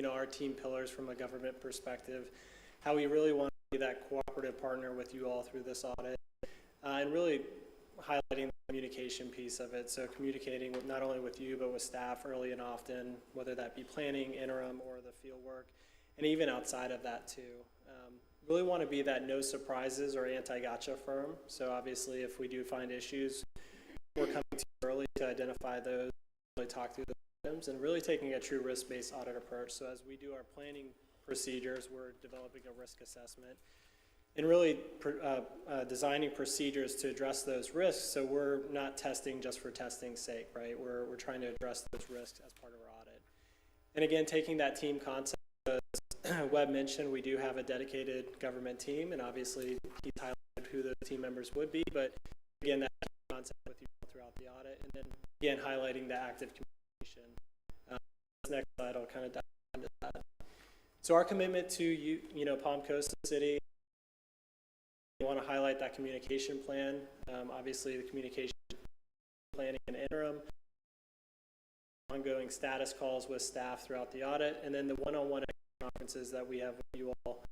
our team pillars from a government perspective, how we really want to be that cooperative partner with you all through this audit, and really highlighting the communication piece of it. So communicating not only with you, but with staff early and often, whether that be planning, interim, or the field work, and even outside of that too. Really want to be that no surprises or anti-gotcha firm. So obviously if we do find issues, we're coming to you early to identify those, really talk through the items, and really taking a true risk-based audit approach. So as we do our planning procedures, we're developing a risk assessment and really designing procedures to address those risks. So we're not testing just for testing's sake, right? We're trying to address those risks as part of our audit. And again, taking that team concept, as Webb mentioned, we do have a dedicated government team, and obviously he's highlighted who those team members would be, but again, that concept with you throughout the audit, and then again, highlighting the active communication. This next slide, I'll kind of dive into that. So our commitment to Palm Coast City, we want to highlight that communication plan. Obviously, the communication planning and interim, ongoing status calls with staff throughout the audit, and then the one-on-one conferences that we have with you all,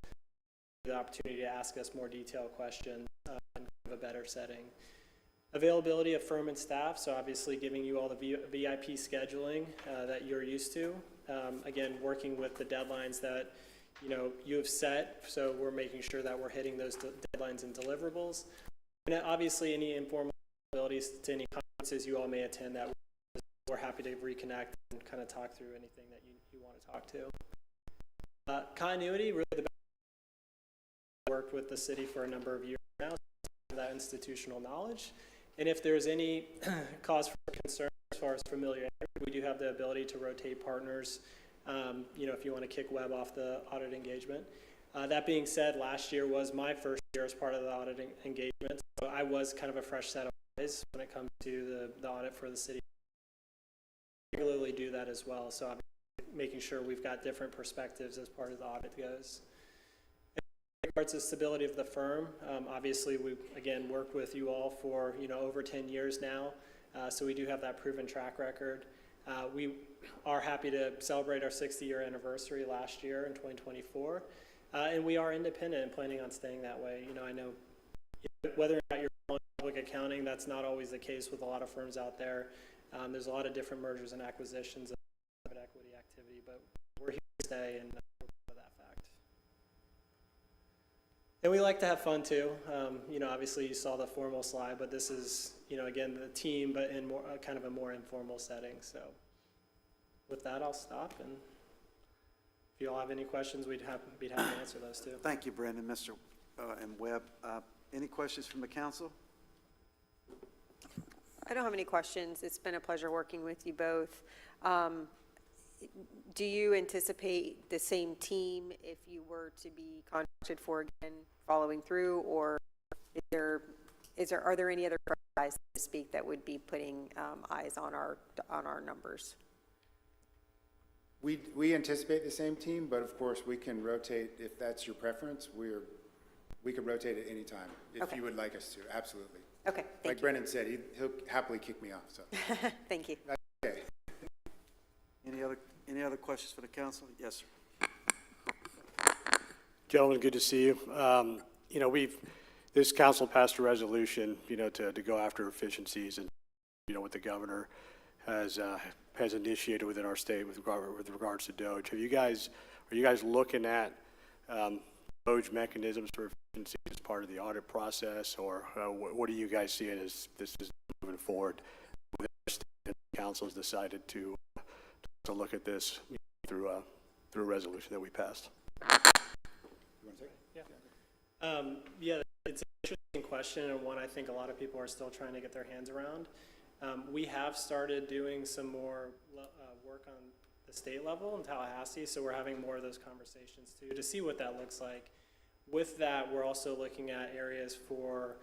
the opportunity to ask us more detailed questions and have a better setting. Availability of firm and staff, so obviously giving you all the VIP scheduling that you're used to. Again, working with the deadlines that you have set, so we're making sure that we're hitting those deadlines and deliverables. And obviously any informal abilities to any conferences you all may attend that we're happy to reconnect and kind of talk through anything that you want to talk to. Continuity, really the best. Worked with the city for a number of years now, so that institutional knowledge. And if there's any cause for concern as far as familiarity, we do have the ability to rotate partners, if you want to kick Webb off the audit engagement. That being said, last year was my first year as part of the audit engagement, so I was kind of a fresh set of eyes when it comes to the audit for the city. I regularly do that as well, so I'm making sure we've got different perspectives as part of the audit goes. In regards to stability of the firm, obviously we again worked with you all for over 10 years now, so we do have that proven track record. We are happy to celebrate our 60-year anniversary last year in 2024, and we are independent and planning on staying that way. I know whether or not you're following public accounting, that's not always the case with a lot of firms out there. There's a lot of different mergers and acquisitions of private equity activity, but we're here to stay and we're proud of that fact. And we like to have fun too. Obviously you saw the formal slide, but this is, again, the team, but in more kind of a more informal setting. So with that, I'll stop. And if you all have any questions, we'd be happy to answer those too. Thank you, Brandon, Mr. and Webb. Any questions from the council? I don't have any questions. It's been a pleasure working with you both. Do you anticipate the same team if you were to be contracted for again following through, or are there any other eyes, so to speak, that would be putting eyes on our numbers? We anticipate the same team, but of course we can rotate if that's your preference. We can rotate at any time if you would like us to. Absolutely. Okay. Like Brendan said, he'll happily kick me off. So. Thank you. Okay. Any other questions for the council? Yes, sir. Gentlemen, good to see you. This council passed a resolution, to go after efficiencies, and what the governor has initiated within our state with regards to DOGE. Are you guys looking at DOGE mechanisms for efficiency as part of the audit process, or what are you guys seeing as this is moving forward? The council has decided to look at this through a resolution that we passed. Yeah, it's an interesting question, and one I think a lot of people are still trying to get their hands around. We have started doing some more work on the state level in Tallahassee, so we're having more of those conversations too to see what that looks like. With that, we're also looking at areas for,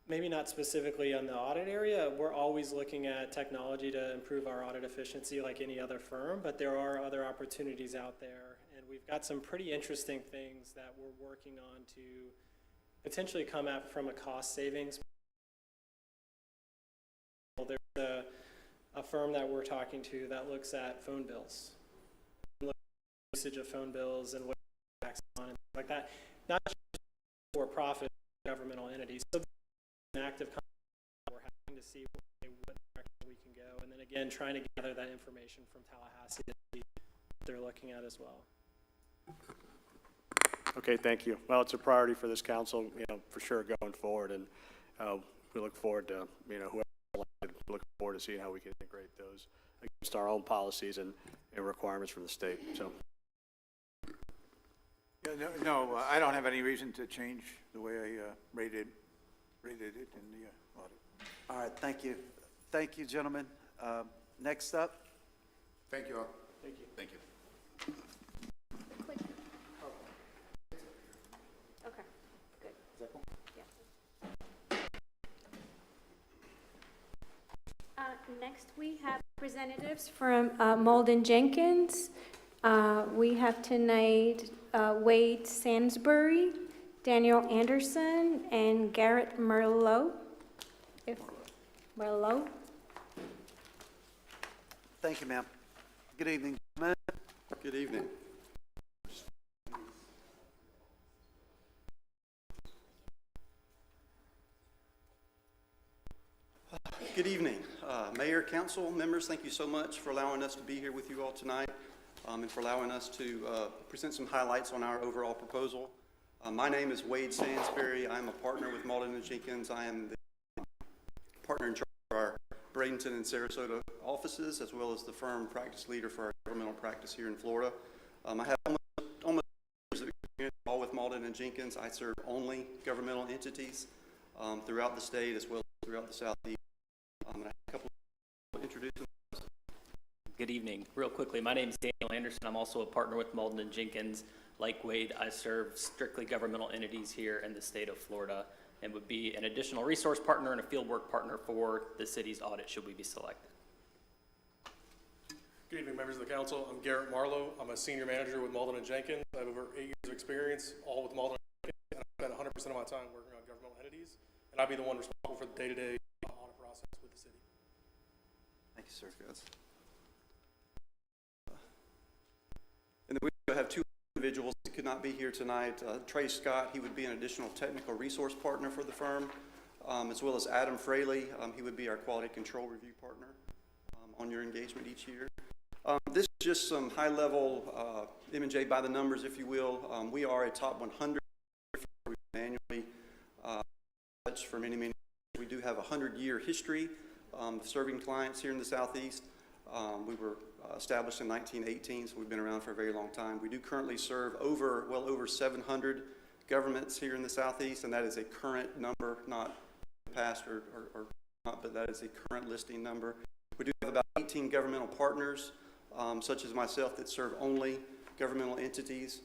maybe not specifically on the audit area, we're always looking at technology to improve our audit efficiency like any other firm, but there are other opportunities out there, and we've got some pretty interesting things that we're working on to potentially come at from a cost savings. There's a firm that we're talking to that looks at phone bills, usage of phone bills and what tax on and things like that, not just for profit governmental entities. So an active conversation we're having to see what direction we can go, and then again trying to gather that information from Tallahassee to see what they're looking at as well. Okay, thank you. Well, it's a priority for this council, for sure going forward, and we look forward to, whoever elected, look forward to seeing how we can integrate those against our own policies and requirements from the state. So. Yeah, no, I don't have any reason to change the way I rated it in the audit. All right, thank you. Thank you, gentlemen. Next up. Thank you all. Thank you. Thank you. Okay, good. Is that cool? Yeah. Next, we have representatives from Malden Jenkins. We have tonight Wade Sansbury, Daniel Anderson, and Garrett Merlot. Merlot. Thank you, ma'am. Good evening, gentlemen. Good evening. Good evening. Mayor, council members, thank you so much for allowing us to be here with you all tonight and for allowing us to present some highlights on our overall proposal. My name is Wade Sansbury. I'm a partner with Malden & Jenkins. I am the partner in charge of our Bradenton and Sarasota offices, as well as the firm practice leader for our governmental practice here in Florida. I have almost years of experience, all with Malden and Jenkins. I serve only governmental entities throughout the state as well as throughout the Southeast. And I have a couple of introduce themselves. Good evening. Real quickly, my name is Daniel Anderson. I'm also a partner with Malden and Jenkins. Like Wade, I serve strictly governmental entities here in the state of Florida and would be an additional resource partner and a fieldwork partner for the city's audit should we be selected. Good evening, members of the council. I'm Garrett Marlowe. I'm a senior manager with Malden and Jenkins. I have over 8 years of experience, all with Malden and Jenkins, and I spend 100% of my time working on governmental entities, and I'd be the one responsible for the day-to-day audit process with the city. Thank you, sir. Guys. And then we have two individuals that could not be here tonight. Trey Scott, he would be an additional technical resource partner for the firm, as well as Adam Fraley. He would be our quality control review partner on your engagement each year. This is just some high-level M&J by the numbers, if you will. We are a top 100 annually for many, many years. We do have a 100-year history of serving clients here in the Southeast. We were established in 1918, so we've been around for a very long time. We do currently serve well over 700 governments here in the Southeast, and that is a current number, not past or not, but that is a current listing number. We do have about 18 governmental partners, such as myself, that serve only governmental entities.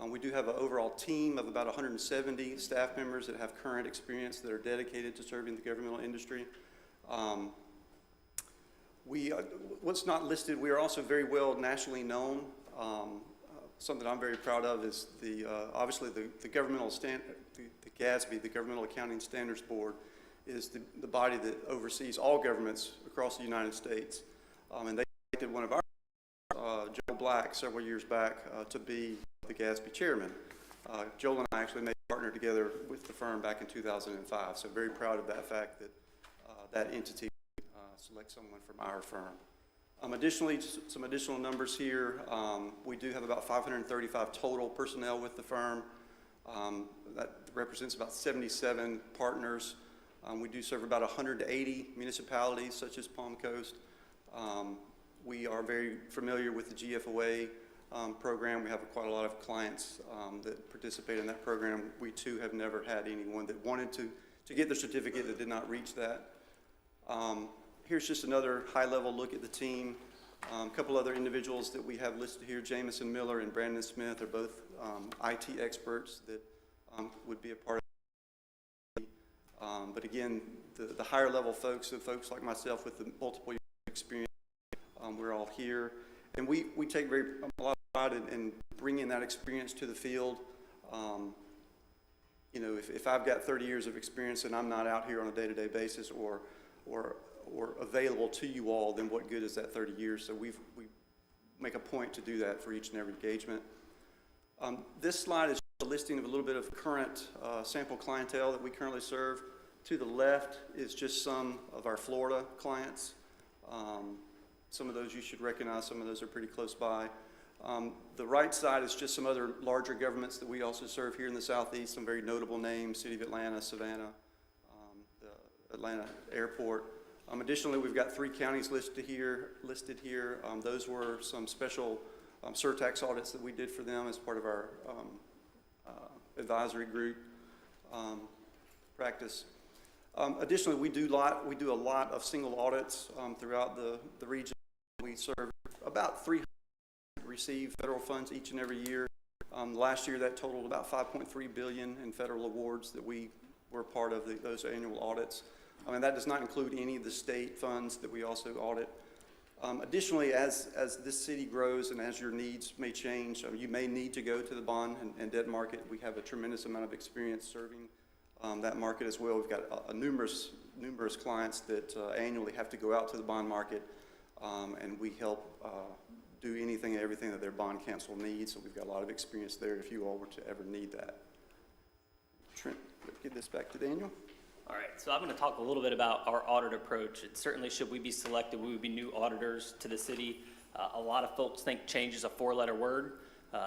We do have an overall team of about 170 staff members that have current experience that are dedicated to serving the governmental industry. What's not listed, we are also very well nationally known. Something I'm very proud of is obviously the governmental the GASB, the Governmental Accounting Standards Board, is the body that oversees all governments across the United States. And they elected one of our, Joel Black, several years back to be the GASB chairman. Joel and I actually made a partner together with the firm back in 2005, so very proud of that fact that that entity select someone from our firm. Additionally, some additional numbers here. We do have about 535 total personnel with the firm. That represents about 77 partners. We do serve about 180 municipalities such as Palm Coast. We are very familiar with the GFOA program. We have quite a lot of clients that participate in that program. We too have never had anyone that wanted to get their certificate that did not reach that. Here's just another high-level look at the team. A couple other individuals that we have listed here, Jameson Miller and Brandon Smith, are both IT experts that would be a part of the but again, the higher level folks, so folks like myself with the multiple years of experience, we're all here. And we take a lot of pride in bringing that experience to the field. You know, if I've got 30 years of experience and I'm not out here on a day-to-day basis or available to you all, then what good is that 30 years? So we make a point to do that for each and every engagement. This slide is a listing of a little bit of current sample clientele that we currently serve. To the left is just some of our Florida clients. Some of those you should recognize, some of those are pretty close by. The right side is just some other larger governments that we also serve here in the Southeast, some very notable names: City of Atlanta, Savannah, the Atlanta Airport. Additionally, we've got 3 counties listed here. Those were some special surtax audits that we did for them as part of our advisory group practice. Additionally, we do a lot of single audits throughout the region. We serve about 300 receive federal funds each and every year. Last year, that totaled about $5.3 billion in federal awards that we were part of those annual audits. And that does not include any of the state funds that we also audit. Additionally, as this city grows and as your needs may change, you may need to go to the bond and debt market. We have a tremendous amount of experience serving that market as well. We've got numerous clients that annually have to go out to the bond market, and we help do anything and everything that their bond counsel needs. So we've got a lot of experience there if you all were to ever need that. Trent, get this back to Daniel. All right, so I'm going to talk a little bit about our audit approach. And certainly, should we be selected, we would be new auditors to the city. A lot of folks think change is a 4-letter word.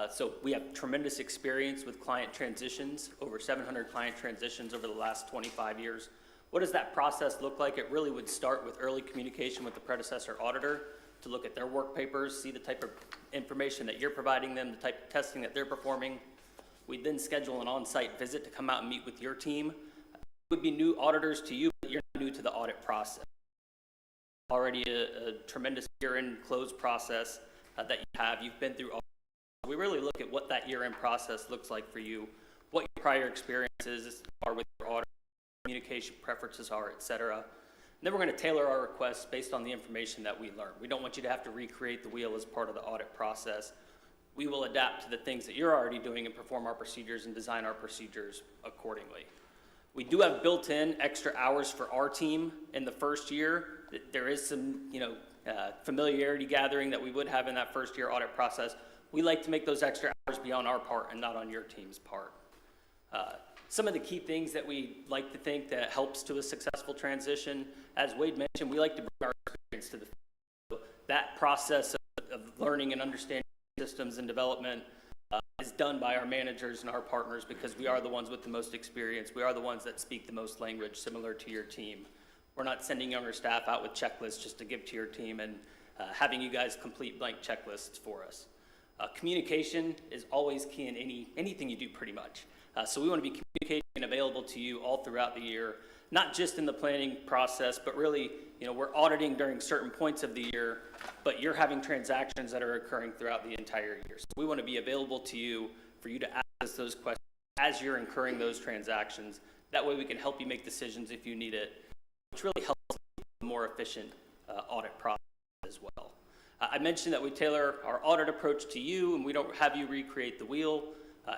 So we have tremendous experience with client transitions, over 700 client transitions over the last 25 years. What does that process look like? It really would start with early communication with the predecessor auditor to look at their work papers, see the type of information that you're providing them, the type of testing that they're performing. We'd then schedule an on-site visit to come out and meet with your team. It would be new auditors to you, but you're not new to the audit process. Already a tremendous year-end close process that you have. You've been through all. We really look at what that year-end process looks like for you, what your prior experiences are with your audit, communication preferences are, et cetera. And then we're going to tailor our requests based on the information that we learn. We don't want you to have to recreate the wheel as part of the audit process. We will adapt to the things that you're already doing and perform our procedures and design our procedures accordingly. We do have built-in extra hours for our team in the first year. There is some, familiarity gathering that we would have in that first year audit process. We like to make those extra hours be on our part and not on your team's part. Some of the key things that we like to think that helps to a successful transition, as Wade mentioned, we like to bring our experience to the field. That process of learning and understanding systems and development is done by our managers and our partners because we are the ones with the most experience. We are the ones that speak the most language similar to your team. We're not sending younger staff out with checklists just to give to your team and having you guys complete blank checklists for us. Communication is always key in anything you do pretty much. So we want to be communicating and available to you all throughout the year, not just in the planning process, but really, we're auditing during certain points of the year, but you're having transactions that are occurring throughout the entire year. So we want to be available to you for you to ask those questions as you're incurring those transactions. That way we can help you make decisions if you need it, which really helps a more efficient audit process as well. I mentioned that we tailor our audit approach to you and we don't have you recreate the wheel.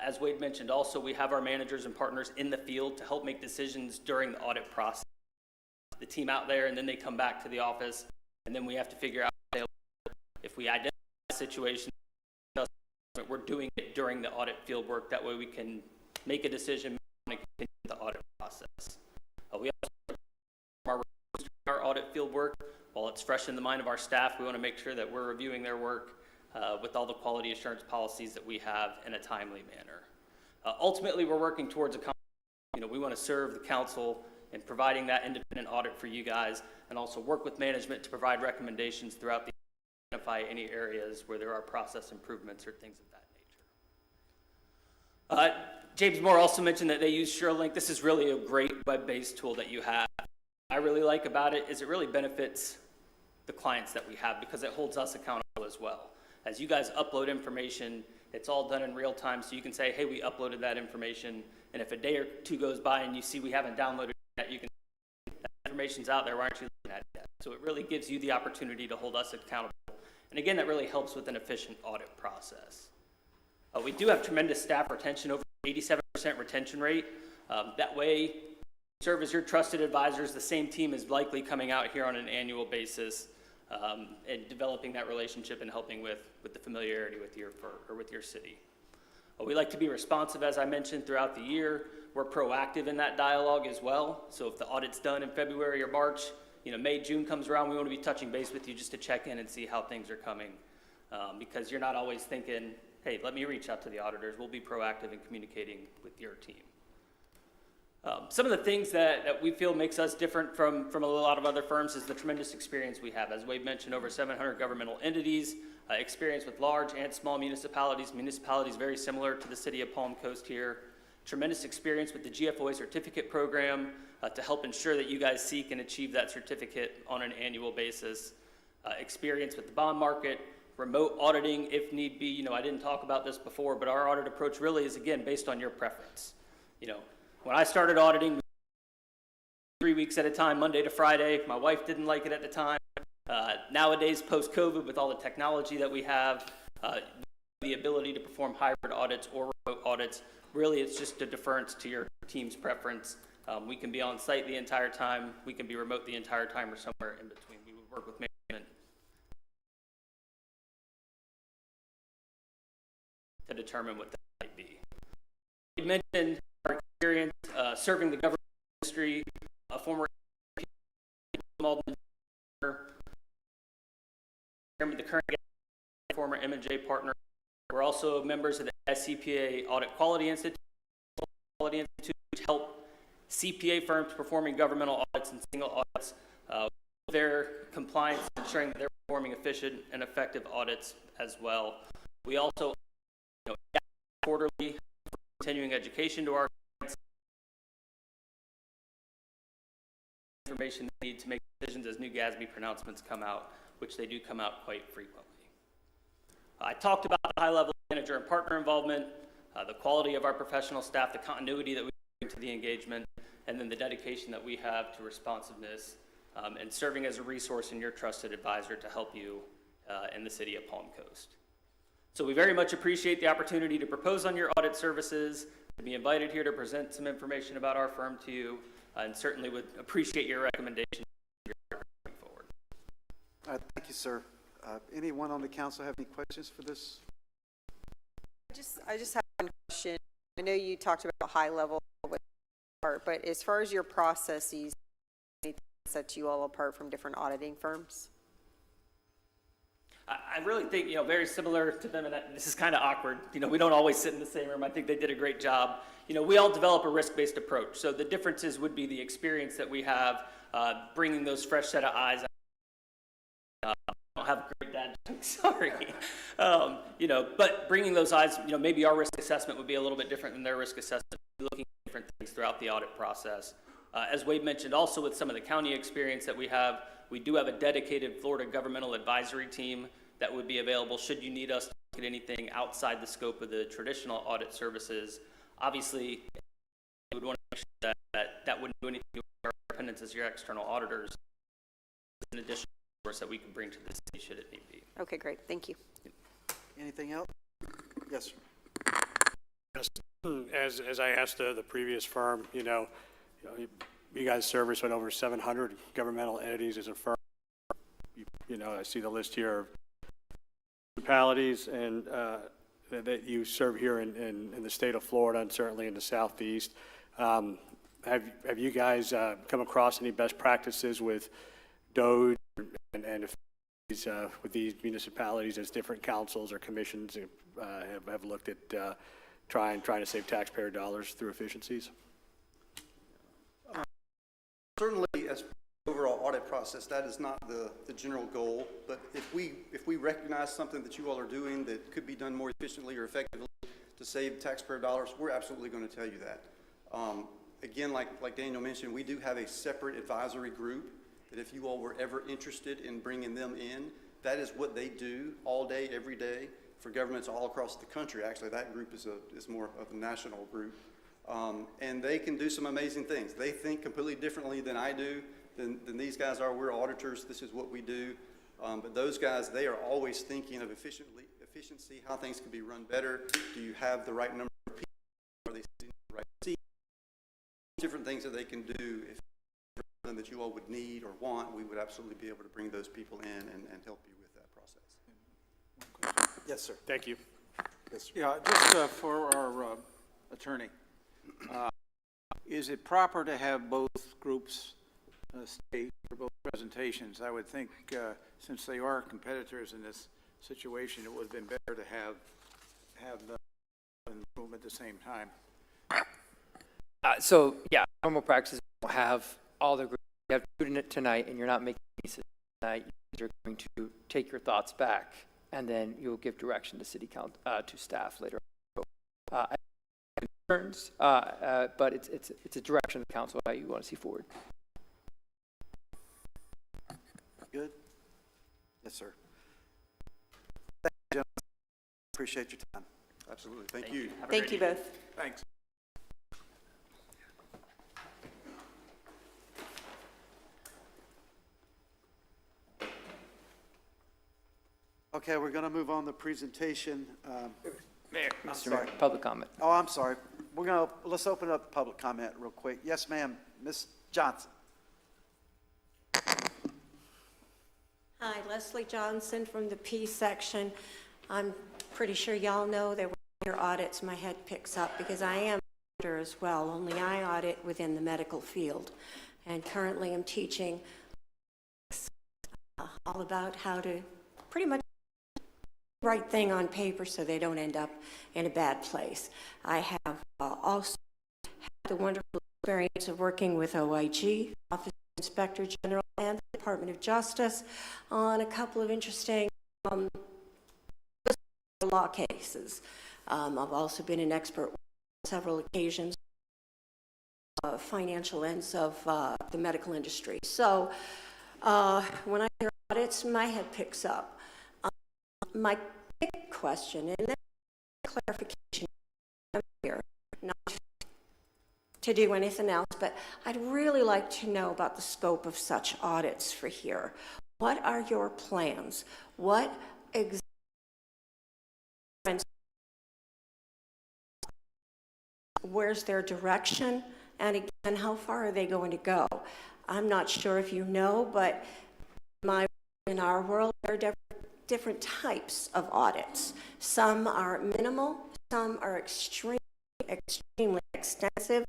As Wade mentioned also, we have our managers and partners in the field to help make decisions during the audit process. The team out there, and then they come back to the office, and then we have to figure out if we identify a situation, we're doing it during the audit field work. That way we can make a decision and continue the audit process. We also our audit field work. While it's fresh in the mind of our staff, we want to make sure that we're reviewing their work with all the quality assurance policies that we have in a timely manner. Ultimately, we're working towards we want to serve the council in providing that independent audit for you guys and also work with management to provide recommendations throughout the identify any areas where there are process improvements or things of that nature. James Moore also mentioned that they use SureLink. This is really a great web-based tool that you have. What I really like about it is it really benefits the clients that we have because it holds us accountable as well. As you guys upload information, it's all done in real time, so you can say, hey, we uploaded that information, and if a day or two goes by and you see we haven't downloaded it yet, you can that information's out there, why aren't you looking at it yet? So it really gives you the opportunity to hold us accountable. And again, that really helps with an efficient audit process. We do have tremendous staff retention, over 87% retention rate. That way, serve as your trusted advisors. The same team is likely coming out here on an annual basis and developing that relationship and helping with the familiarity with your city. We like to be responsive, as I mentioned, throughout the year. We're proactive in that dialogue as well. So if the audit's done in February or March, May, June comes around, we want to be touching base with you just to check in and see how things are coming. Because you're not always thinking, hey, let me reach out to the auditors. We'll be proactive in communicating with your team. Some of the things that we feel makes us different from a lot of other firms is the tremendous experience we have. As Wade mentioned, over 700 governmental entities, experience with large and small municipalities very similar to the city of Palm Coast here. Tremendous experience with the GFOA certificate program to help ensure that you guys seek and achieve that certificate on an annual basis. Experience with the bond market, remote auditing if need be. I didn't talk about this before, but our audit approach really is, again, based on your preference. When I started auditing 3 weeks at a time, Monday to Friday, my wife didn't like it at the time. Nowadays, post-COVID, with all the technology that we have, the ability to perform hybrid audits or remote audits, really it's just a deference to your team's preference. We can be on site the entire time, we can be remote the entire time, or somewhere in between. We would work with management to determine what that might be. You mentioned our experience serving the government industry, a former Malden, the current former M&J partner. We're also members of the SCPA Audit Quality Institute, which help CPA firms performing governmental audits and single audits, their compliance, ensuring that they're performing efficient and effective audits as well. We also quarterly continuing education to our clients, information they need to make decisions as new GASB pronouncements come out, which they do come out quite frequently. I talked about the high-level manager and partner involvement, the quality of our professional staff, the continuity that we bring to the engagement, and then the dedication that we have to responsiveness and serving as a resource and your trusted advisor to help you in the city of Palm Coast. So we very much appreciate the opportunity to propose on your audit services, to be invited here to present some information about our firm to you, and certainly would appreciate your recommendation going forward. All right, thank you, sir. Anyone on the council have any questions for this? I just have one question. I know you talked about high level with part, but as far as your processes, anything that sets you all apart from different auditing firms? I really think, very similar to them, and this is kind of awkward. We don't always sit in the same room. I think they did a great job. We all develop a risk-based approach. So the differences would be the experience that we have, bringing those fresh set of eyes. I don't have great dad jokes, sorry. But bringing those eyes, maybe our risk assessment would be a little bit different than their risk assessment, looking at different things throughout the audit process. As Wade mentioned, also with some of the county experience that we have, we do have a dedicated Florida governmental advisory team that would be available should you need us to look at anything outside the scope of the traditional audit services. Obviously, we would want to make sure that wouldn't do anything to our independence as your external auditors. It's an additional resource that we can bring to the city should it need be. Okay, great. Thank you. Anything else? Yes, sir. Yes. As I asked the previous firm, you guys service on over 700 governmental entities as a firm. I see the list here of municipalities and that you serve here in the state of Florida and certainly in the Southeast. Have you guys come across any best practices with DOJ and with these municipalities as different councils or commissions have looked at trying to save taxpayer dollars through efficiencies? Certainly, as overall audit process, that is not the general goal, but if we recognize something that you all are doing that could be done more efficiently or effectively to save taxpayer dollars, we're absolutely going to tell you that. Again, like Daniel mentioned, we do have a separate advisory group that if you all were ever interested in bringing them in, that is what they do all day, every day for governments all across the country. Actually, that group is more of a national group. And they can do some amazing things. They think completely differently than I do, than these guys are. We're auditors. This is what we do. But those guys, they are always thinking of efficiency, how things can be run better. Do you have the right number of people? Are they sitting in the right seat? Different things that they can do. If something that you all would need or want, we would absolutely be able to bring those people in and help you with that process. Yes, sir. Thank you. Yes, sir. Yeah, just for our attorney, is it proper to have both groups state for both presentations? I would think since they are competitors in this situation, it would have been better to have them in the room at the same time. So yeah, normal practice will have all the groups. You have to do it tonight, and you're not making any decisions tonight. You're going to take your thoughts back, and then you'll give direction to city council to staff later. I have concerns, but it's a direction of the council how you want to see forward. Good. Yes, sir. Thank you, gentlemen. Appreciate your time. Absolutely. Thank you. Thank you both. Thanks. Okay, we're going to move on to presentation. Mayor, I'm Mr. sorry. Mayor, public comment. Oh, I'm sorry. Let's open up public comment real quick. Yes, ma'am. Ms. Johnson. Hi, Leslie Johnson from the P section. I'm pretty sure y'all know that when your audits, my head picks up because I am an auditor as well, only I audit within the medical field. And currently I'm teaching all about how to pretty much right thing on paper so they don't end up in a bad place. I have also had the wonderful experience of working with OIG, Office of Inspector General, and the Department of Justice on a couple of interesting law cases. I've also been an expert on several occasions financial ends of the medical industry. So when I hear audits, my head picks up. My big question, and then clarification, I'm here, not to do anything else, but I'd really like to know about the scope of such audits for here. What are your plans? What exactly? Where's their direction? And again, how far are they going to go? I'm not sure if you know, but in our world, there are different types of audits. Some are minimal, some are extremely extensive.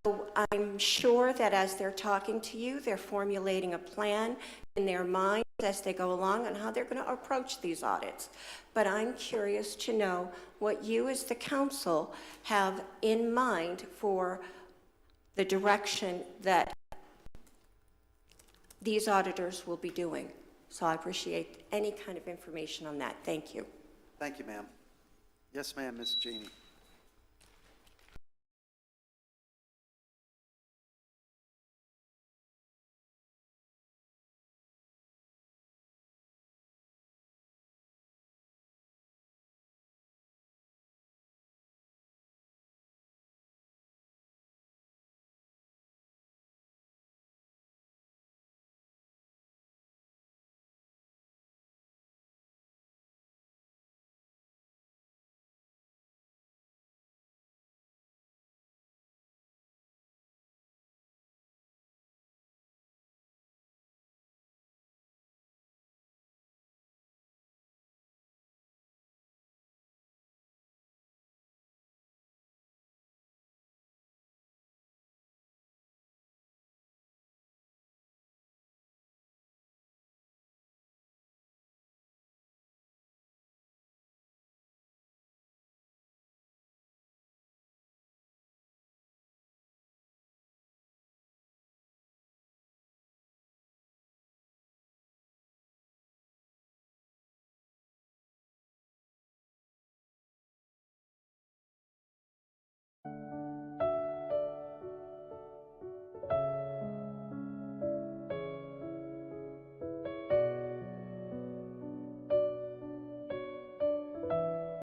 So I'm sure that as they're talking to you, they're formulating a plan in their mind as they go along on how they're going to approach these audits. But I'm curious to know what you as the council have in mind for the direction that these auditors will be doing. So I appreciate any kind of information on that. Thank you. Thank you, ma'am. Yes, ma'am, Ms. Jeannie.